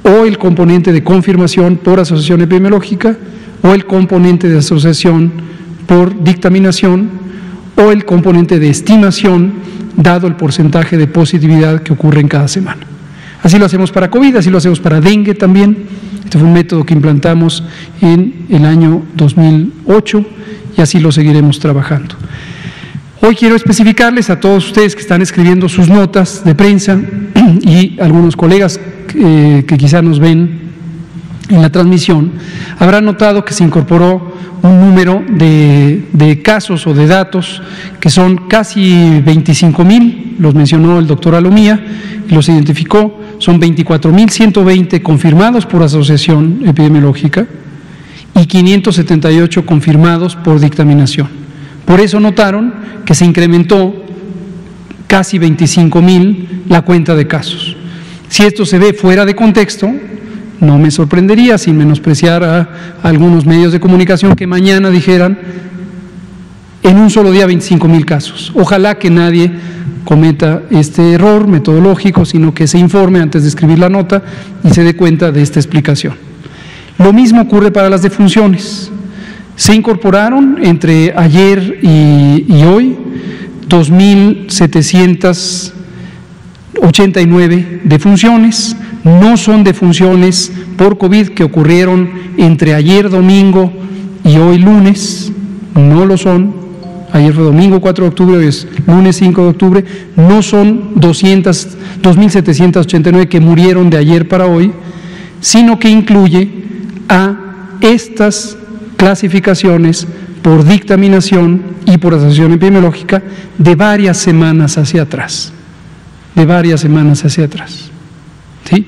o el componente de confirmación por asociación epidemiológica o el componente de asociación por dictaminación o el componente de estimación dado el porcentaje de positividad que ocurre en cada semana. Así lo hacemos para COVID, así lo hacemos para dengue también. Este fue un método que implantamos en el año 2008 y así lo seguiremos trabajando. Hoy quiero especificarles a todos ustedes que están escribiendo sus notas de prensa y algunos colegas que quizá nos ven en la transmisión, habrán notado que se incorporó un número de casos o de datos que son casi 25,000, los mencionó el doctor Alomía y los identificó, son 24,120 confirmados por asociación epidemiológica y 578 confirmados por dictaminación. Por eso notaron que se incrementó casi 25,000 la cuenta de casos. Si esto se ve fuera de contexto, no me sorprendería, sin menospreciar a algunos medios de comunicación, que mañana dijeran en un solo día 25,000 casos. Ojalá que nadie cometa este error metodológico, sino que se informe antes de escribir la nota y se dé cuenta de esta explicación. Lo mismo ocurre para las defunciones. Se incorporaron entre ayer y hoy 2,789 defunciones. No son defunciones por COVID que ocurrieron entre ayer domingo y hoy lunes, no lo son. Ayer fue domingo 4 de octubre, hoy es lunes 5 de octubre. No son 2,789 que murieron de ayer para hoy, sino que incluye a estas clasificaciones por dictaminación y por asociación epidemiológica de varias semanas hacia atrás. ¿Sí?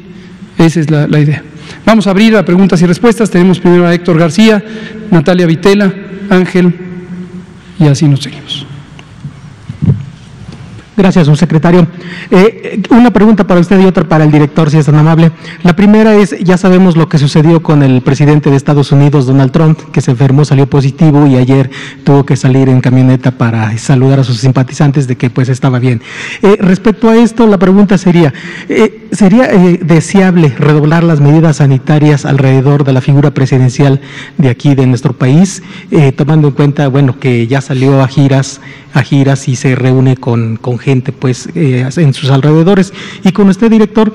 Esa es la idea. Vamos a abrir a preguntas y respuestas. Tenemos primero a Héctor García, Natalia Vitela, Ángel, y así nos seguimos. Gracias, subsecretario. Una pregunta para usted y otra para el director, si es tan amable. La primera es, ya sabemos lo que sucedió con el presidente de Estados Unidos, Donald Trump, que se enfermó, salió positivo y ayer tuvo que salir en camioneta para saludar a sus simpatizantes de que pues estaba bien. Respecto a esto, la pregunta sería, ¿sería deseable redoblar las medidas sanitarias alrededor de la figura presidencial de aquí, de nuestro país, tomando en cuenta, bueno, que ya salió a giras y se reúne con gente pues en sus alrededores? Y con usted, director,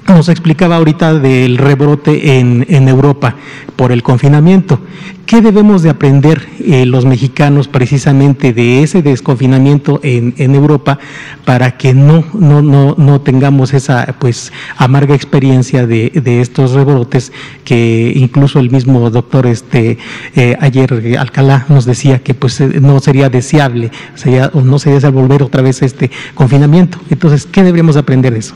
nos explicaba ahorita del rebrote en Europa por el confinamiento. ¿Qué debemos de aprender los mexicanos precisamente de ese desconfinamiento en Europa para que no tengamos esa pues amarga experiencia de estos rebrotes, que incluso el mismo doctor ayer Alcalá nos decía que pues no sería deseable, no sería deseable volver otra vez a este confinamiento? Entonces, ¿qué deberíamos aprender de eso?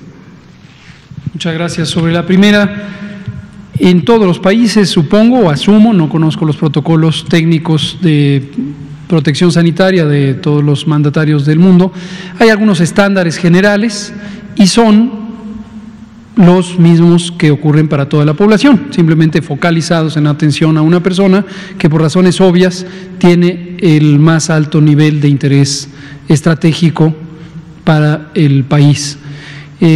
Muchas gracias. Sobre la primera, en todos los países, supongo o asumo, no conozco los protocolos técnicos de protección sanitaria de todos los mandatarios del mundo, hay algunos estándares generales y son los mismos que ocurren para toda la población, simplemente focalizados en atención a una persona que por razones obvias tiene el más alto nivel de interés estratégico para el país.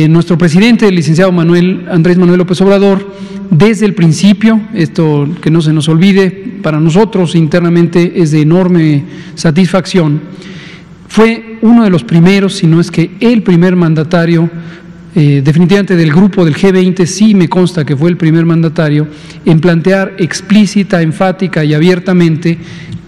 Nuestro presidente, el licenciado Andrés Manuel López Obrador, desde el principio, esto que no se nos olvide, para nosotros internamente es de enorme satisfacción, fue uno de los primeros, si no es que el primer mandatario, definitivamente del grupo del G20, sí me consta que fue el primer mandatario en plantear explícita, enfática y abiertamente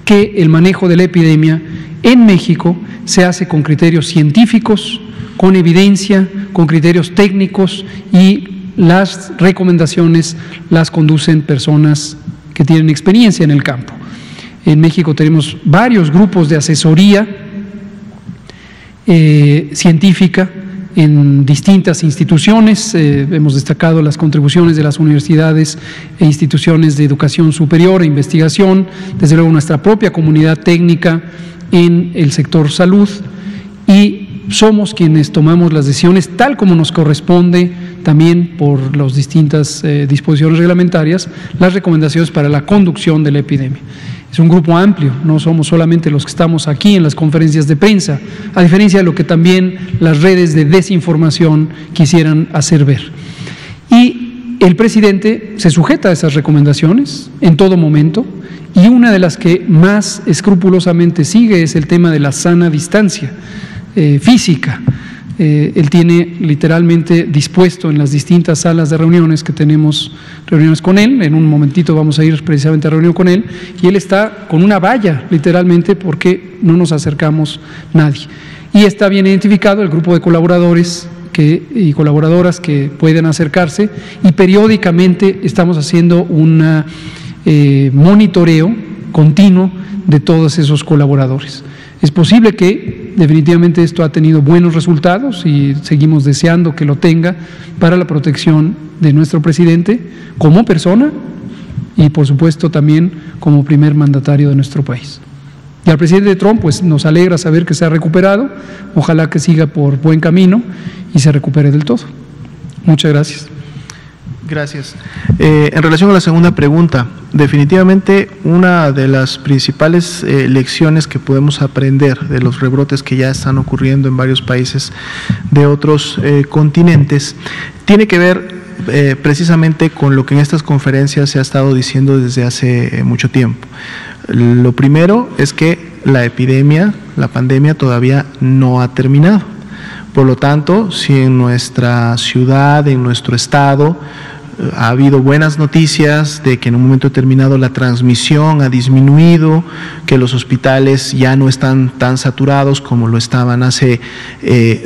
que el manejo de la epidemia en México se hace con criterios científicos, con evidencia, con criterios técnicos, y las recomendaciones las conducen personas que tienen experiencia en el campo. En México tenemos varios grupos de asesoría científica en distintas instituciones. Hemos destacado las contribuciones de las universidades e instituciones de educación superior e investigación, desde luego nuestra propia comunidad técnica en el sector salud, y somos quienes tomamos las decisiones tal como nos corresponde también por las distintas disposiciones reglamentarias, las recomendaciones para la conducción de la epidemia. Es un grupo amplio, no somos solamente los que estamos aquí en las conferencias de prensa, a diferencia de lo que también las redes de desinformación quisieran hacer ver. Y el presidente se sujeta a esas recomendaciones en todo momento, y una de las que más escrupulosamente sigue es el tema de la sana distancia física. Él tiene literalmente dispuesto en las distintas salas de reuniones que tenemos reuniones con él, en un momentito vamos a ir precisamente a reunión con él, y él está con una valla literalmente porque no nos acercamos nadie. Y está bien identificado el grupo de colaboradores y colaboradoras que pueden acercarse, y periódicamente estamos haciendo un monitoreo continuo de todos esos colaboradores. Es posible que definitivamente esto ha tenido buenos resultados y seguimos deseando que lo tenga para la protección de nuestro presidente como persona y por supuesto también como primer mandatario de nuestro país. Y al presidente Trump pues nos alegra saber que se ha recuperado, ojalá que siga por buen camino y se recupere del todo. Muchas gracias. Gracias. En relación a la segunda pregunta, definitivamente una de las principales lecciones que podemos aprender de los rebrotes que ya están ocurriendo en varios países de otros continentes tiene que ver precisamente con lo que en estas conferencias se ha estado diciendo desde hace mucho tiempo. Lo primero es que la pandemia todavía no ha terminado. Por lo tanto, si en nuestra ciudad, en nuestro estado, ha habido buenas noticias de que en un momento determinado la transmisión ha disminuido, que los hospitales ya no están tan saturados como lo estaban hace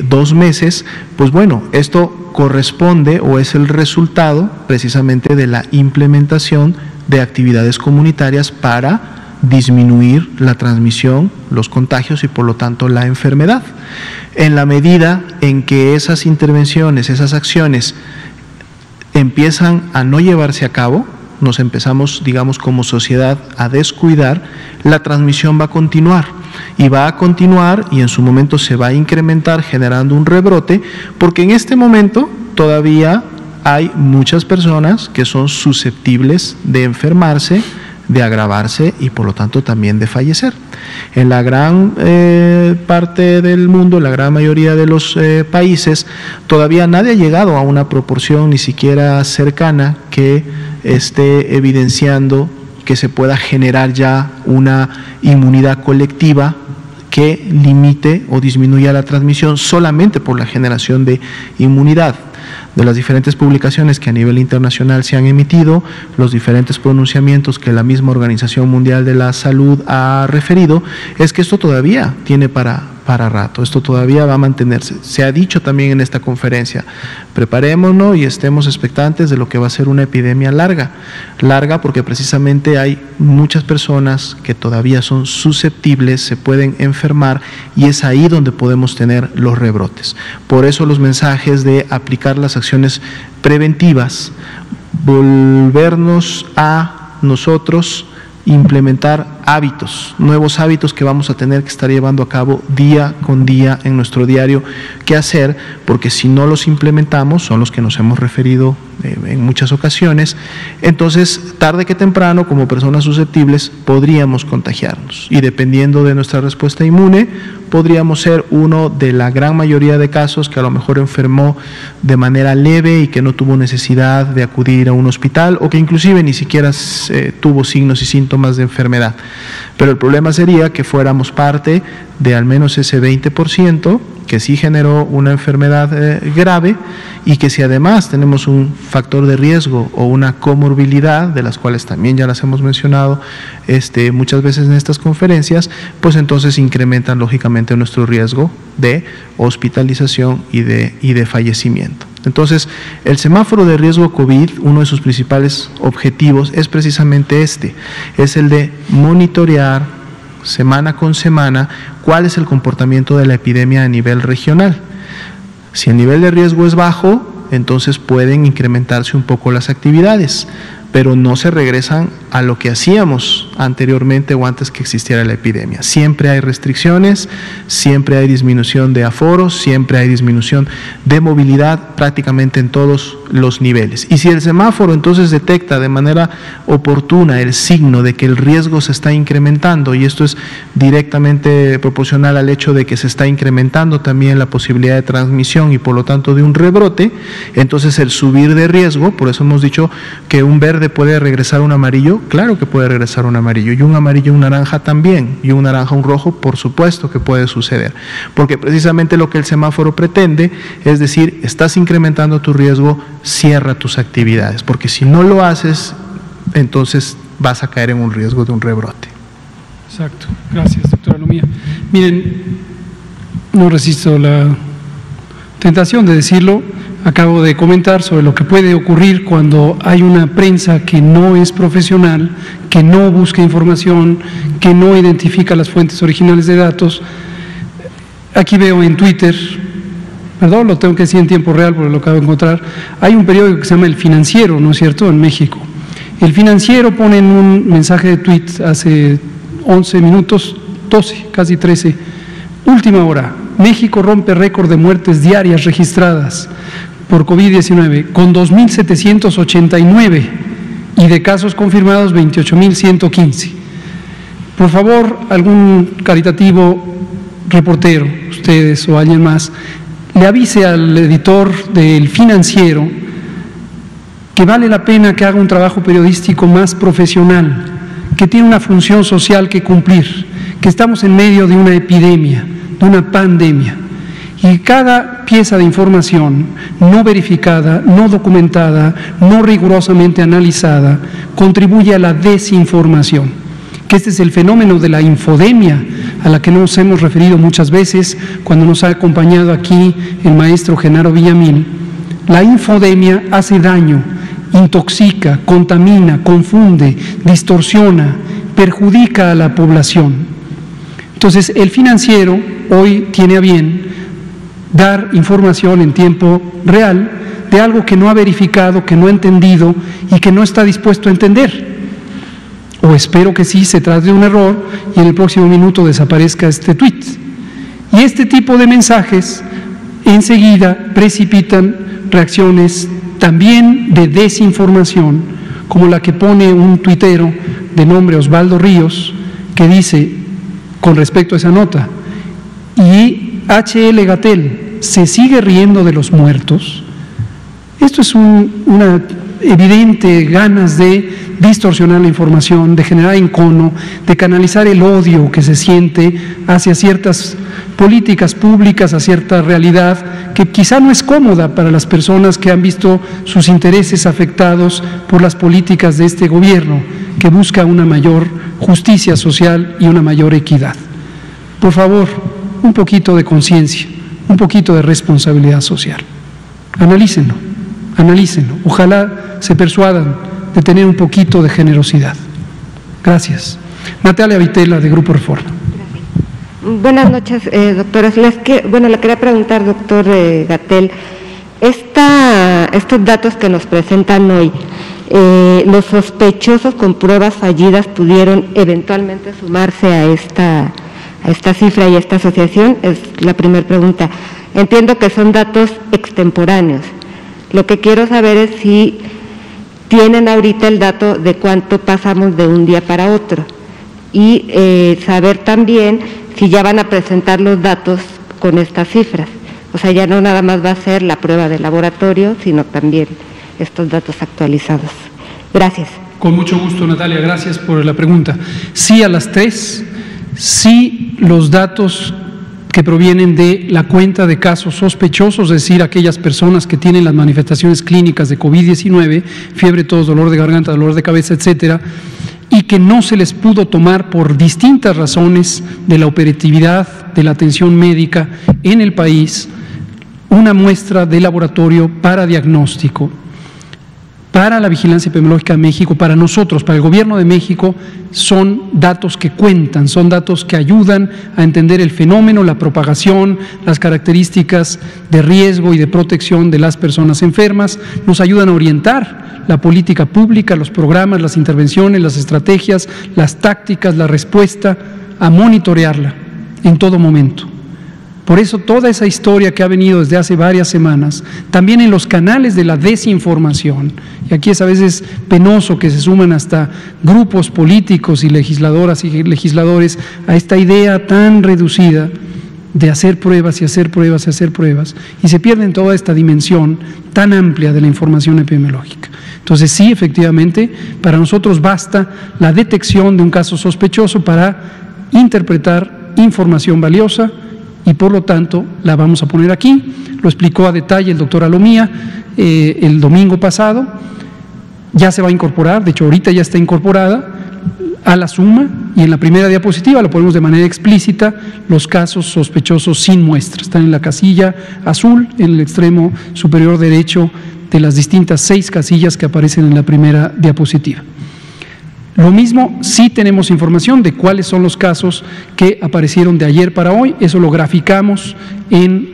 2 meses, pues bueno, esto corresponde o es el resultado precisamente de la implementación de actividades comunitarias para disminuir la transmisión, los contagios y por lo tanto la enfermedad. En la medida en que esas intervenciones, esas acciones empiezan a no llevarse a cabo, nos empezamos, digamos, como sociedad a descuidar, la transmisión va a continuar y en su momento se va a incrementar generando un rebrote, porque en este momento todavía hay muchas personas que son susceptibles de enfermarse, de agravarse y por lo tanto también de fallecer. En la gran parte del mundo, la gran mayoría de los países, todavía nadie ha llegado a una proporción ni siquiera cercana que esté evidenciando que se pueda generar ya una inmunidad colectiva que limite o disminuya la transmisión solamente por la generación de inmunidad. De las diferentes publicaciones que a nivel internacional se han emitido, los diferentes pronunciamientos que la misma Organización Mundial de la Salud ha referido, es que esto todavía tiene para rato, esto todavía va a mantenerse. Se ha dicho también en esta conferencia, preparémonos y estemos expectantes de lo que va a ser una epidemia larga porque precisamente hay muchas personas que todavía son susceptibles, se pueden enfermar y es ahí donde podemos tener los rebrotes. Por eso los mensajes de aplicar las acciones preventivas, volvernos a nosotros implementar hábitos, nuevos hábitos que vamos a tener que estar llevando a cabo día con día en nuestro diario qué hacer, porque si no los implementamos, son los que nos hemos referido en muchas ocasiones, entonces tarde que temprano como personas susceptibles podríamos contagiarnos y dependiendo de nuestra respuesta inmune podríamos ser uno de la gran mayoría de casos que a lo mejor enfermó de manera leve y que no tuvo necesidad de acudir a un hospital o que inclusive ni siquiera tuvo signos y síntomas de enfermedad. Pero el problema sería que fuéramos parte de al menos ese 20% que sí generó una enfermedad grave y que si además tenemos un factor de riesgo o una comorbilidad, de las cuales también ya las hemos mencionado muchas veces en estas conferencias, pues entonces incrementan lógicamente nuestro riesgo de hospitalización y de fallecimiento. Entonces, el semáforo de riesgo COVID, uno de sus principales objetivos es precisamente es el de monitorear semana con semana cuál es el comportamiento de la epidemia a nivel regional. Si el nivel de riesgo es bajo, entonces pueden incrementarse un poco las actividades, pero no se regresan a lo que hacíamos anteriormente o antes que existiera la epidemia. Siempre hay restricciones, siempre hay disminución de aforos, siempre hay disminución de movilidad prácticamente en todos los niveles. Y si el semáforo entonces detecta de manera oportuna el signo de que el riesgo se está incrementando, y esto es directamente proporcional al hecho de que se está incrementando también la posibilidad de transmisión y por lo tanto de un rebrote, entonces el subir de riesgo, por eso hemos dicho que un verde puede regresar a un amarillo, claro que puede regresar a un amarillo, y un amarillo a un naranja también, y un naranja a un rojo, por supuesto que puede suceder, porque precisamente lo que el semáforo pretende es decir, estás incrementando tu riesgo, cierra tus actividades, porque si no lo haces, entonces vas a caer en un riesgo de un rebrote. Exacto, gracias, doctora Lomía. Miren, no resisto la tentación de decirlo. Acabo de comentar sobre lo que puede ocurrir cuando hay una prensa que no es profesional, que no busca información, que no identifica las fuentes originales de datos. Aquí veo en Twitter, perdón, lo tengo que decir en tiempo real porque lo acabo de encontrar, hay un periódico que se llama El Financiero, ¿no es cierto?, en México. El Financiero pone en un mensaje de tweet hace 11 minutos, 12, casi 13, última hora, México rompe récord de muertes diarias registradas. por COVID-19, con 2.789, y de casos confirmados 28.115. Por favor, algún caritativo reportero, ustedes o alguien más, le avise al editor del Financiero que vale la pena que haga un trabajo periodístico más profesional, que tiene una función social que cumplir, que estamos en medio de una epidemia, de una pandemia, y cada pieza de información no verificada, no documentada, no rigurosamente analizada, contribuye a la desinformación, que este es el fenómeno de la infodemia, a la que nos hemos referido muchas veces cuando nos ha acompañado aquí el maestro Genaro Villamil. La infodemia hace daño, intoxica, contamina, confunde, distorsiona, perjudica a la población. Entonces, el Financiero hoy tiene a bien dar información en tiempo real de algo que no ha verificado, que no ha entendido y que no está dispuesto a entender. O espero que sí se trate de un error y en el próximo minuto desaparezca este tuit. Y este tipo de mensajes enseguida precipitan reacciones también de desinformación, como la que pone un tuitero de nombre Osvaldo Ríos, que dice, con respecto a esa nota, y H.L. Gatell se sigue riendo de los muertos. Esto es una evidente ganas de distorsionar la información, de generar encono, de canalizar el odio que se siente hacia ciertas políticas públicas, a cierta realidad que quizá no es cómoda para las personas que han visto sus intereses afectados por las políticas de este gobierno, que busca una mayor justicia social y una mayor equidad. Por favor, un poquito de conciencia, un poquito de responsabilidad social. Analícenlo, analícenlo. Ojalá se persuadan de tener un poquito de generosidad. Gracias. Natalia Vitela, de Grupo Reforma. Buenas noches, doctora. Le quería preguntar, doctor Gatell, estos datos que nos presentan hoy, ¿los sospechosos con pruebas fallidas pudieron eventualmente sumarse a esta cifra y a esta asociación? Es la primera pregunta. Entiendo que son datos extemporáneos. Lo que quiero saber es si tienen ahorita el dato de cuánto pasamos de un día para otro y saber también si ya van a presentar los datos con estas cifras. O sea, ya no nada más va a ser la prueba de laboratorio, sino también estos datos actualizados. Gracias. Con mucho gusto, Natalia, gracias por la pregunta. Sí a las 3, sí los datos que provienen de la cuenta de casos sospechosos, es decir, aquellas personas que tienen las manifestaciones clínicas de COVID-19, fiebre, tos, dolor de garganta, dolor de cabeza, etcétera, y que no se les pudo tomar por distintas razones de la operatividad de la atención médica en el país una muestra de laboratorio para diagnóstico. Para la Vigilancia Epidemiológica de México, para nosotros, para el Gobierno de México, son datos que cuentan, son datos que ayudan a entender el fenómeno, la propagación, las características de riesgo y de protección de las personas enfermas, nos ayudan a orientar la política pública, los programas, las intervenciones, las estrategias, las tácticas, la respuesta, a monitorearla en todo momento. Por eso toda esa historia que ha venido desde hace varias semanas, también en los canales de la desinformación, y aquí es a veces penoso que se suman hasta grupos políticos y legisladoras y legisladores a esta idea tan reducida de hacer pruebas y hacer pruebas y hacer pruebas, y se pierden toda esta dimensión tan amplia de la información epidemiológica. Entonces sí, efectivamente, para nosotros basta la detección de un caso sospechoso para interpretar información valiosa, y por lo tanto la vamos a poner aquí. Lo explicó a detalle el doctor Alomía el domingo pasado. Ya se va a incorporar, de hecho ahorita ya está incorporada a la suma, y en la primera diapositiva lo ponemos de manera explícita, los casos sospechosos sin muestra. Están en la casilla azul, en el extremo superior derecho de las distintas 6 casillas que aparecen en la primera diapositiva. Lo mismo, sí tenemos información de cuáles son los casos que aparecieron de ayer para hoy, eso lo graficamos en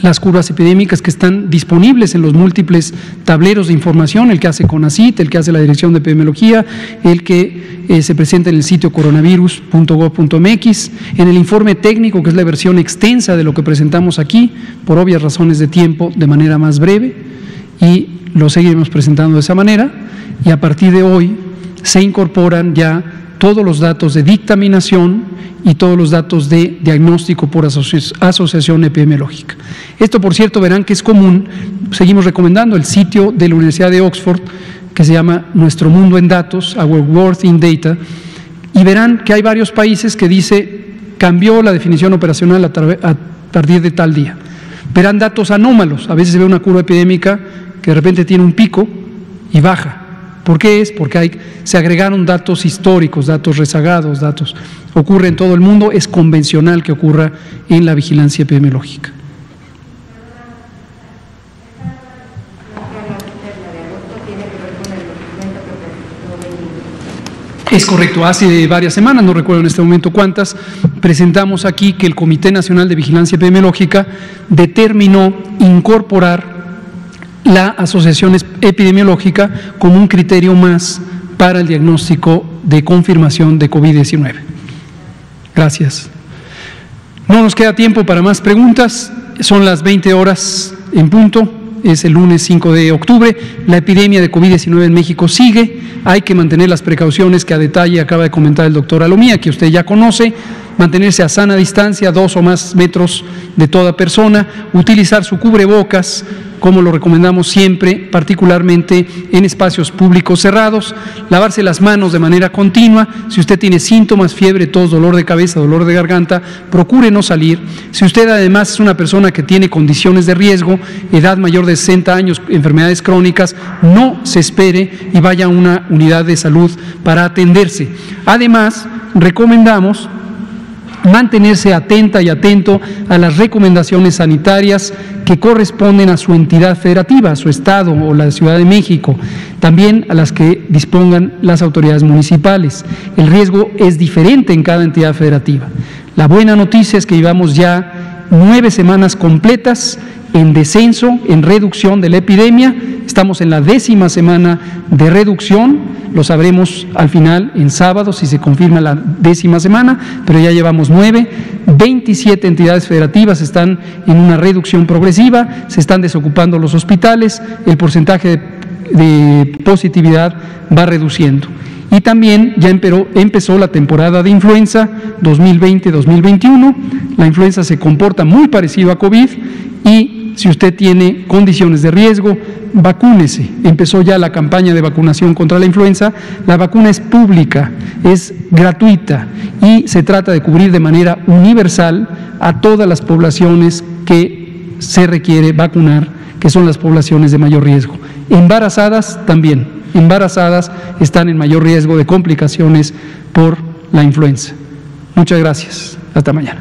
las curvas epidémicas que están disponibles en los múltiples tableros de información, el que hace CONACYT, el que hace la Dirección de Epidemiología, el que se presenta en el sitio coronavirus.gov.mx, en el informe técnico, que es la versión extensa de lo que presentamos aquí, por obvias razones de tiempo, de manera más breve, y lo seguiremos presentando de esa manera, y a partir de hoy se incorporan ya todos los datos de dictaminación y todos los datos de diagnóstico por asociación epidemiológica. Esto, por cierto, verán que es común. Seguimos recomendando el sitio de la Universidad de Oxford, que se llama Nuestro Mundo en Datos, Our World in Data, y verán que hay varios países que dice, cambió la definición operacional a partir de tal día. Verán datos anómalos, a veces se ve una curva epidémica que de repente tiene un pico y baja. ¿Por qué es? Porque se agregaron datos históricos, datos rezagados, datos. Ocurre en todo el mundo, es convencional que ocurra en la vigilancia epidemiológica. Es correcto, hace varias semanas, no recuerdo en este momento cuántas, presentamos aquí que el Comité Nacional de Vigilancia Epidemiológica determinó incorporar la asociación epidemiológica como un criterio más para el diagnóstico de confirmación de COVID-19. Gracias. No nos queda tiempo para más preguntas, son las 20 horas en punto, es el lunes 5 de octubre, la epidemia de COVID-19 en México sigue, hay que mantener las precauciones que a detalle acaba de comentar el doctor Alomía, que usted ya conoce, mantenerse a sana distancia, 2 o más metros de toda persona, utilizar su cubrebocas, como lo recomendamos siempre, particularmente en espacios públicos cerrados, lavarse las manos de manera continua. Si usted tiene síntomas, fiebre, tos, dolor de cabeza, dolor de garganta, procure no salir. Si usted además es una persona que tiene condiciones de riesgo, edad mayor de 60 años, enfermedades crónicas, no se espere y vaya a una unidad de salud para atenderse. Además, recomendamos mantenerse atenta y atento a las recomendaciones sanitarias que corresponden a su entidad federativa, a su estado o la Ciudad de México, también a las que dispongan las autoridades municipales. El riesgo es diferente en cada entidad federativa. La buena noticia es que llevamos ya 9 semanas completas en descenso, en reducción de la epidemia. Estamos en la 10ª semana de reducción, lo sabremos al final en sábado si se confirma la 10ª semana, pero ya llevamos 9, 27 entidades federativas están en una reducción progresiva, se están desocupando los hospitales, el porcentaje de positividad va reduciendo. Y también ya empezó la temporada de influenza 2020-2021, la influenza se comporta muy parecido a COVID y si usted tiene condiciones de riesgo, vacúnese. Empezó ya la campaña de vacunación contra la influenza, la vacuna es pública, es gratuita y se trata de cubrir de manera universal a todas las poblaciones que se requiere vacunar, que son las poblaciones de mayor riesgo. Embarazadas también, embarazadas están en mayor riesgo de complicaciones por la influenza. Muchas gracias. Hasta mañana.